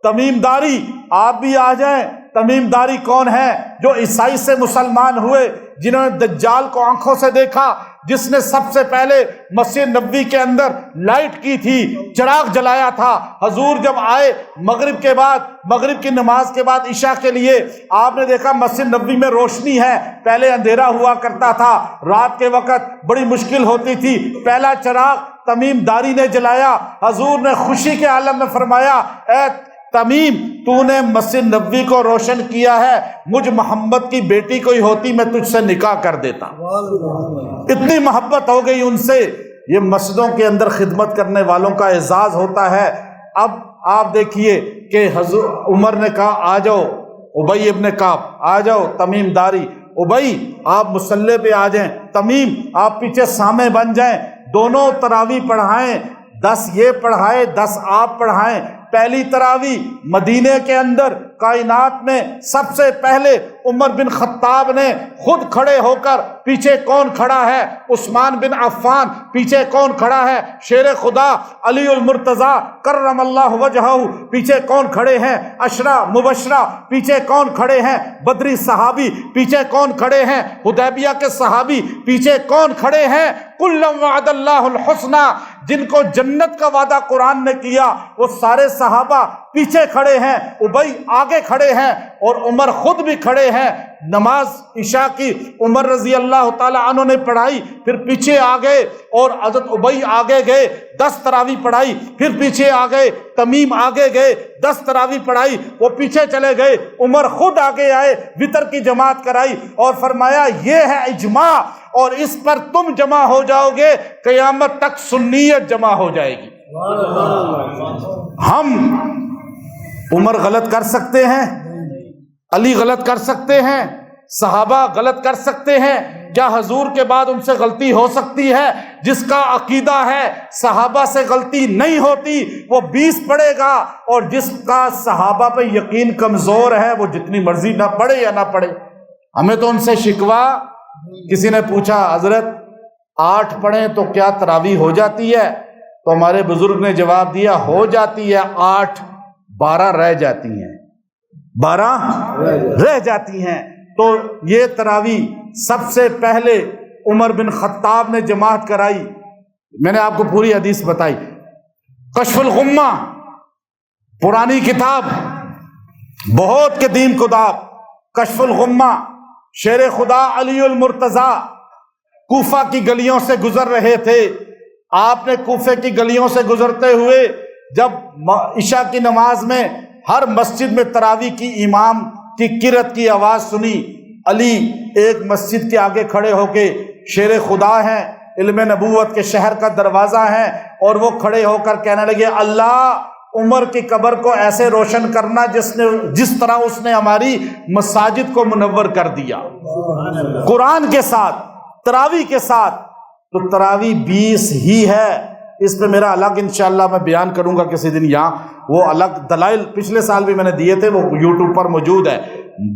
S2: تمیم داری، آپ بھی آ جائیں۔ تمیم داری کون ہے؟ جو عیسائی سے مسلمان ہوئے، جنہوں نے دجال کو آنکھوں سے دیکھا، جس نے سب سے پہلے مسجد نبوی کے اندر لائٹ کی تھی، چراغ جلایا تھا۔ حضور جب آئے مغرب کے بعد، مغرب کی نماز کے بعد عشاء کے لیے، آپ نے دیکھا مسجد نبوی میں روشنی ہے، پہلے اندھیرا ہوا کرتا تھا، رات کے وقت بڑی مشکل ہوتی تھی، پہلا چراغ تمیم داری نے جلایا۔ حضور نے خوشی کے عالم میں فرمایا، اے تمیم تو نے مسجد نبوی کو روشن کیا ہے، مجھ محمد کی بیٹی کوئی ہوتی میں تجھ سے نکاح کر دیتا۔ اتنی محبت ہو گئی ان سے۔ یہ مسجدوں کے اندر خدمت کرنے والوں کا اعزاز ہوتا ہے۔ اب آپ دیکھیے کہ حضور عمر نے کہا آ جاؤ ابی ابن کعب، آ جاؤ تمیم داری، ابی آپ مصلی پہ آ جائیں، تمیم آپ پیچھے سامنے بن جائیں، دونوں تراویح پڑھائیں، 10 یہ پڑھائے 10 آپ پڑھائیں۔ پہلی تراویح مدینے کے اندر کائنات میں سب سے پہلے عمر بن خطاب نے خود کھڑے ہو کر، پیچھے کون کھڑا ہے؟ عثمان بن عفان، پیچھے کون کھڑا ہے؟ شیر خدا علی المرتضیٰ کرم اللہ وجہہ، پیچھے کون کھڑے ہیں؟ عشرہ مبشرہ، پیچھے کون کھڑے ہیں؟ بدری صحابی، پیچھے کون کھڑے ہیں؟ حدیبیہ کے صحابی، پیچھے کون کھڑے ہیں؟ کلم وعد اللہ الحسنی، جن کو جنت کا وعدہ قرآن نے کیا، وہ سارے صحابہ پیچھے کھڑے ہیں، ابی آگے کھڑے ہیں اور عمر خود بھی کھڑے ہیں۔ نماز عشاء کی عمر رضی اللہ تعالی عنہ نے پڑھائی، پھر پیچھے آ گئے اور حضرت ابی آگے گئے، 10 تراویح پڑھائی، پھر پیچھے آ گئے، تمیم آگے گئے، 10 تراویح پڑھائی، وہ پیچھے چلے گئے، عمر خود آگے آئے، وتر کی جماعت کرائی اور فرمایا یہ ہے اجماع اور اس پر تم جمع ہو جاؤ گے، قیامت تک سنیت جمع ہو جائے گی۔ ہم عمر غلط کر سکتے ہیں، علی غلط کر سکتے ہیں، صحابہ غلط کر سکتے ہیں، کیا حضور کے بعد ان سے غلطی ہو سکتی ہے؟ جس کا عقیدہ ہے صحابہ سے غلطی نہیں ہوتی وہ 20 پڑھے گا، اور جس کا صحابہ پہ یقین کمزور ہے وہ جتنی مرضی نہ پڑھے یا نہ پڑھے۔ ہمیں تو ان سے شکوہ، کسی نے پوچھا حضرت 8 پڑھیں تو کیا تراویح ہو جاتی ہے؟ تو ہمارے بزرگ نے جواب دیا ہو جاتی ہے 8، 12 رہ جاتی ہیں، 12 رہ جاتی ہیں۔ تو یہ تراویح سب سے پہلے عمر بن خطاب نے جماعت کرائی۔ میں نے آپ کو پوری حدیث بتائی۔ کشف الغمہ پرانی کتاب، بہت قدیم کتاب، کشف الغمہ، شیر خدا علی المرتضیٰ کوفہ کی گلیوں سے گزر رہے تھے. آپ نے کوفے کی گلیوں سے گزرتے ہوئے جب عشاء کی نماز میں ہر مسجد میں تراویح کی امام کی قرات کی آواز سنی. علی ایک مسجد کے آگے کھڑے ہو کے شیر خدا ہیں، علم نبوت کے شہر کا دروازہ ہیں، اور وہ کھڑے ہو کر کہنے لگے اللہ عمر کی قبر کو ایسے روشن کرنا جس طرح اس نے ہماری مساجد کو منور کر دیا. قرآن کے ساتھ، تراویح کے ساتھ. تو تراویح 20 ہی ہے. اس پہ میرا الگ انشاءاللہ میں بیان کروں گا کسی دن یہاں. وہ الگ دلائل پچھلے سال بھی میں نے دیے تھے، وہ یوٹیوب پر موجود ہے،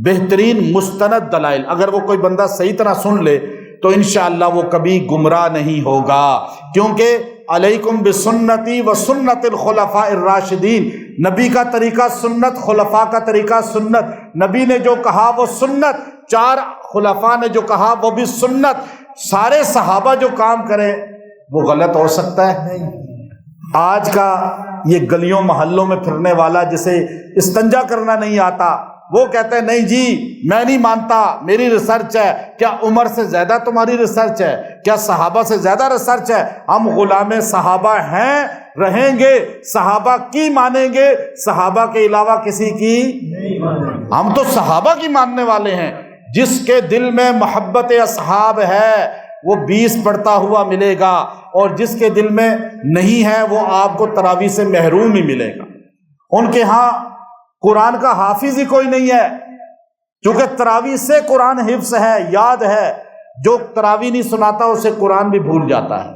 S2: بہترین مستند دلائل. اگر وہ کوئی بندہ صحیح طرح سن لے تو انشاءاللہ وہ کبھی گمراہ نہیں ہوگا. کیونکہ علیکم بسنتی و سنت الخلفاء الراشدین، نبی کا طریقہ سنت، خلفاء کا طریقہ سنت. نبی نے جو کہا وہ سنت، 4 خلفاء نے جو کہا وہ بھی سنت. سارے صحابہ جو کام کریں وہ غلط ہو سکتا ہے؟ آج کا یہ گلیوں محلوں میں پھرنے والا جسے استنجا کرنا نہیں آتا، وہ کہتے ہیں نہیں جی میں نہیں مانتا، میری ریسرچ ہے. کیا عمر سے زیادہ تمہاری ریسرچ ہے؟ کیا صحابہ سے زیادہ ریسرچ ہے؟ ہم غلام صحابہ ہیں، رہیں گے، صحابہ کی مانیں گے، صحابہ کے علاوہ کسی کی نہیں مانیں گے. ہم تو صحابہ کی ماننے والے ہیں. جس کے دل میں محبت اصحاب ہے وہ 20 پڑھتا ہوا ملے گا، اور جس کے دل میں نہیں ہے وہ آپ کو تراویح سے محروم ہی ملے گا. ان کے ہاں قرآن کا حافظ ہی کوئی نہیں ہے، کیونکہ تراویح سے قرآن حفظ ہے، یاد ہے. جو تراویح نہیں سناتا اسے قرآن بھی بھول جاتا ہے.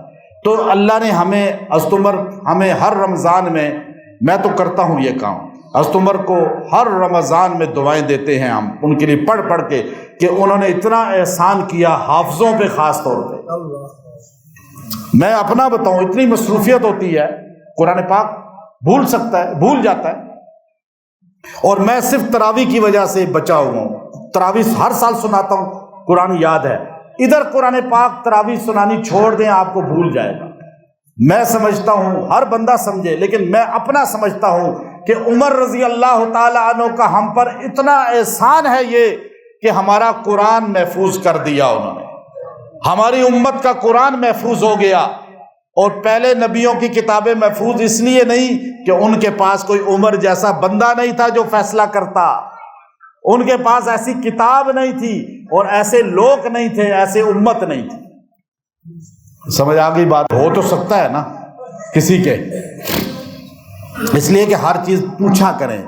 S2: تو اللہ نے ہمیں عمر ہمیں ہر رمضان میں تو کرتا ہوں یہ کام، عمر کو ہر رمضان میں دعائیں دیتے ہیں ہم ان کے لیے پڑھ پڑھ کے کہ انہوں نے اتنا احسان کیا حافظوں پہ، خاص طور پہ. میں اپنا بتاؤں، اتنی مصروفیت ہوتی ہے، قرآن پاک بھول سکتا ہے، بھول جاتا ہے. اور میں صرف تراویح کی وجہ سے بچا ہوا ہوں. تراویح ہر سال سناتا ہوں، قرآن یاد ہے. ادھر قرآن پاک تراویح سنانی چھوڑ دیں، آپ کو بھول جائے گا. میں سمجھتا ہوں، ہر بندہ سمجھے، لیکن میں اپنا سمجھتا ہوں کہ عمر رضی اللہ تعالی عنہ کا ہم پر اتنا احسان ہے یہ کہ ہمارا قرآن محفوظ کر دیا انہوں نے. ہماری امت کا قرآن محفوظ ہو گیا. اور پہلے نبیوں کی کتابیں محفوظ اس لیے نہیں کہ ان کے پاس کوئی عمر جیسا بندہ نہیں تھا جو فیصلہ کرتا، ان کے پاس ایسی کتاب نہیں تھی، اور ایسے لوگ نہیں تھے، ایسے امت نہیں تھی. سمجھ آ گئی بات؟ ہو تو سکتا ہے نا کسی کے، اس لیے کہ ہر چیز پوچھا کریں،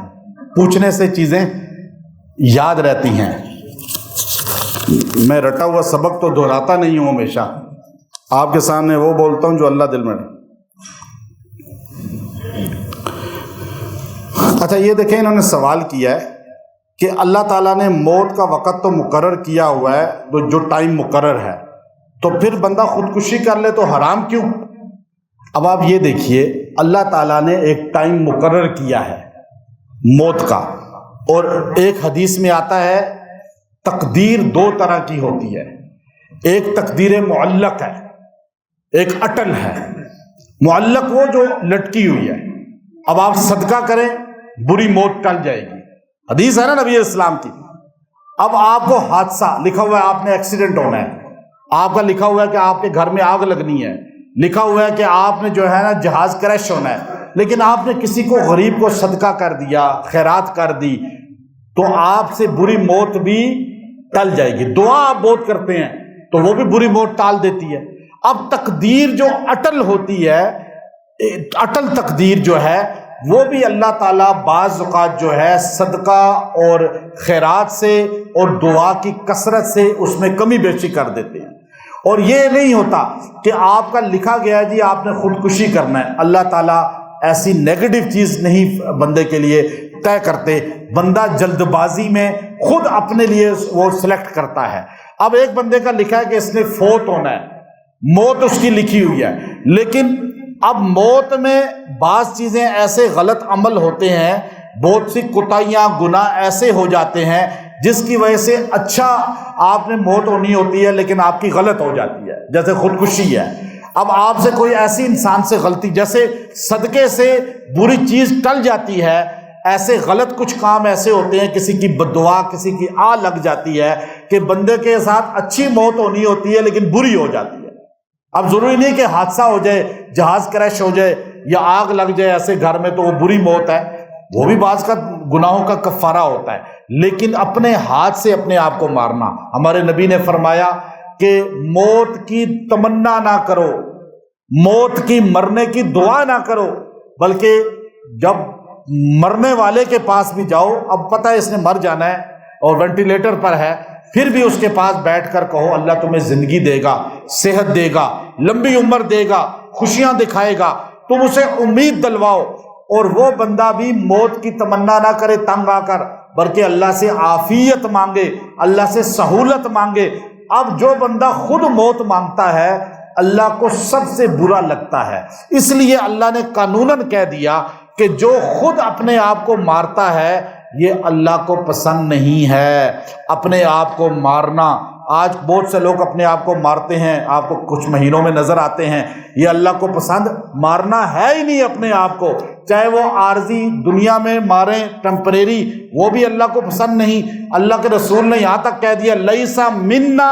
S2: پوچھنے سے چیزیں یاد رہتی ہیں. میں رٹا ہوا سبق تو دہراتا نہیں ہوں، ہمیشہ آپ کے سامنے وہ بولتا ہوں جو اللہ دل میں. اچھا یہ دیکھیں، انہوں نے سوال کیا ہے کہ اللہ تعالیٰ نے موت کا وقت تو مقرر کیا ہوا ہے، جو ٹائم مقرر ہے، تو پھر بندہ خودکشی کر لے تو حرام کیوں؟ اب آپ یہ دیکھیے، اللہ تعالیٰ نے ایک ٹائم مقرر کیا ہے موت کا. اور ایک حدیث میں آتا ہے تقدیر 2 طرح کی ہوتی ہے. ایک تقدیر معلق ہے، ایک اٹل ہے. معلق وہ جو لٹکی ہوئی ہے. اب آپ صدقہ کریں بری موت ٹل جائے گی، حدیث ہے نا نبی اسلام کی. اب آپ کو حادثہ لکھا ہوا ہے، آپ نے ایکسیڈنٹ ہونا ہے، آپ کا لکھا ہوا ہے کہ آپ کے گھر میں آگ لگنی ہے، لکھا ہوا ہے کہ آپ نے جو ہے نا جہاز کریش ہونا ہے، لیکن آپ نے کسی کو غریب کو صدقہ کر دیا، خیرات کر دی، تو آپ سے بری موت بھی ٹل جائے گی. دعا آپ بہت کرتے ہیں تو وہ بھی بری موت ٹال دیتی ہے. اب تقدیر جو اٹل ہوتی ہے، اٹل تقدیر جو ہے وہ بھی اللہ تعالیٰ بعض اوقات جو ہے صدقہ اور خیرات سے اور دعا کی کثرت سے اس میں کمی بیشی کر دیتے ہیں. اور یہ نہیں ہوتا کہ آپ کا لکھا گیا ہے جی آپ نے خودکشی کرنا ہے. اللہ تعالیٰ ایسی نیگیٹو چیز نہیں بندے کے لیے طے کرتے. بندہ جلد بازی میں خود اپنے لیے وہ سلیکٹ کرتا ہے. اب ایک بندے کا لکھا ہے کہ اس نے فوت ہونا ہے، موت اس کی لکھی ہوئی ہے، لیکن اب موت میں بعض چیزیں ایسے غلط عمل ہوتے ہیں، بہت سی کوتاہیاں گناہ ایسے ہو جاتے ہیں جس کی وجہ سے اچھا آپ نے موت ہونی ہوتی ہے لیکن آپ کی غلط ہو جاتی ہے، جیسے خودکشی ہے. اب آپ سے کوئی ایسی انسان سے غلطی، جیسے صدقے سے بری چیز ٹل جاتی ہے، ایسے غلط کچھ کام ایسے ہوتے ہیں، کسی کی بد دعا، کسی کی آ لگ جاتی ہے کہ بندے کے ساتھ اچھی موت ہونی ہوتی ہے لیکن بری ہو جاتی ہے۔ اب ضروری نہیں کہ حادثہ ہو جائے، جہاز کریش ہو جائے یا آگ لگ جائے ایسے گھر میں تو وہ بری موت ہے، وہ بھی بعض کا گناہوں کا کفارہ ہوتا ہے، لیکن اپنے ہاتھ سے اپنے آپ کو مارنا، ہمارے نبی نے فرمایا کہ موت کی تمنا نہ کرو، موت کی مرنے کی دعا نہ کرو، بلکہ جب مرنے والے کے پاس بھی جاؤ، اب پتہ ہے اس نے مر جانا ہے اور وینٹیلیٹر پر ہے، پھر بھی اس کے پاس بیٹھ کر کہو اللہ تمہیں زندگی دے گا، صحت دے گا، لمبی عمر دے گا، خوشیاں دکھائے گا، تم اسے امید دلواؤ، اور وہ بندہ بھی موت کی تمنا نہ کرے تنگ آ کر، بلکہ اللہ سے عافیت مانگے، اللہ سے سہولت مانگے۔ اب جو بندہ خود موت مانگتا ہے اللہ کو سب سے برا لگتا ہے، اس لیے اللہ نے قانوناً کہہ دیا کہ جو خود اپنے آپ کو مارتا ہے یہ اللہ کو پسند نہیں ہے۔ اپنے آپ کو مارنا، آج بہت سے لوگ اپنے آپ کو مارتے ہیں، آپ کو کچھ مہینوں میں نظر آتے ہیں، یہ اللہ کو پسند مارنا ہے ہی نہیں اپنے آپ کو، چاہے وہ عارضی دنیا میں ماریں ٹیمپریری، وہ بھی اللہ کو پسند نہیں۔ اللہ کے رسول نے یہاں تک کہہ دیا لیس منا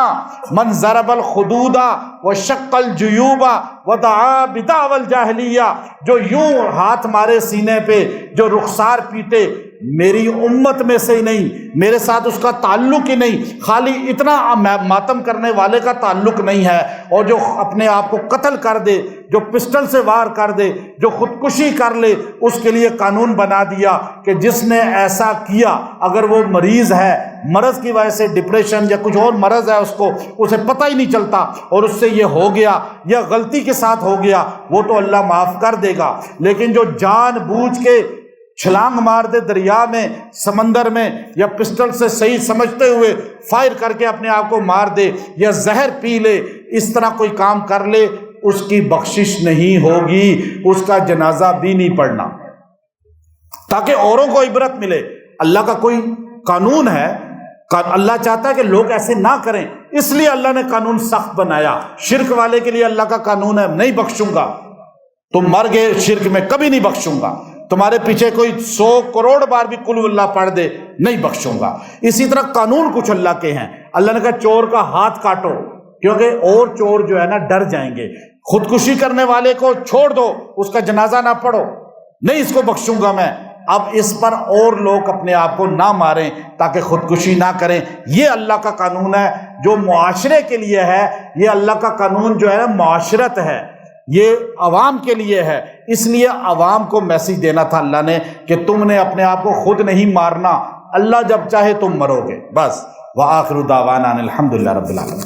S2: من ضرب الخدود وشق الجیوب ودعا بدعوی الجاہلیہ، جو یوں ہاتھ مارے سینے پہ، جو رخسار پیٹے، میری امت میں سے ہی نہیں، میرے ساتھ اس کا تعلق ہی نہیں، خالی اتنا ماتم کرنے والے کا تعلق نہیں ہے، اور جو اپنے آپ کو قتل کر دے، جو پسٹل سے وار کر دے، جو خودکشی کر لے، اس کے لیے قانون بنا دیا کہ جس نے ایسا کیا اگر وہ مریض ہے، مرض کی وجہ سے ڈپریشن یا کچھ اور مرض ہے، اس کو اسے پتہ ہی نہیں چلتا اور اس سے یہ ہو گیا یا غلطی کے ساتھ ہو گیا، وہ تو اللہ معاف کر دے گا، لیکن جو جان بوجھ کے چھلانگ مار دے دریا میں، سمندر میں، یا پسٹل سے صحیح سمجھتے ہوئے فائر کر کے اپنے آپ کو مار دے، یا زہر پی لے، اس طرح کوئی کام کر لے، اس کی بخشش نہیں ہوگی، اس کا جنازہ بھی نہیں پڑھنا، تاکہ اوروں کو عبرت ملے۔ اللہ کا کوئی قانون ہے، اللہ چاہتا ہے کہ لوگ ایسے نہ کریں، اس لیے اللہ نے قانون سخت بنایا۔ شرک والے کے لیے اللہ کا قانون ہے نہیں بخشوں گا، تم مر گئے شرک میں، کبھی نہیں بخشوں گا، تمہارے پیچھے کوئی 100 کروڑ بار بھی قل اللہ پڑھ دے نہیں بخشوں گا۔ اسی طرح قانون کچھ اللہ کے ہیں، اللہ نے کہا چور کا ہاتھ کاٹو، کیونکہ اور چور جو ہے نا ڈر جائیں گے، خودکشی کرنے والے کو چھوڑ دو، اس کا جنازہ نہ پڑھو، نہیں اس کو بخشوں گا میں۔ اب اس پر اور لوگ اپنے آپ کو نہ ماریں تاکہ خودکشی نہ کریں، یہ اللہ کا قانون ہے جو معاشرے کے لیے ہے، یہ اللہ کا قانون جو ہے نا معاشرت ہے، یہ عوام کے لیے ہے، اس لیے عوام کو میسج دینا تھا اللہ نے کہ تم نے اپنے آپ کو خود نہیں مارنا، اللہ جب چاہے تم مرو گے، بس۔ وآخر دعوانا الحمدللہ رب العالمین۔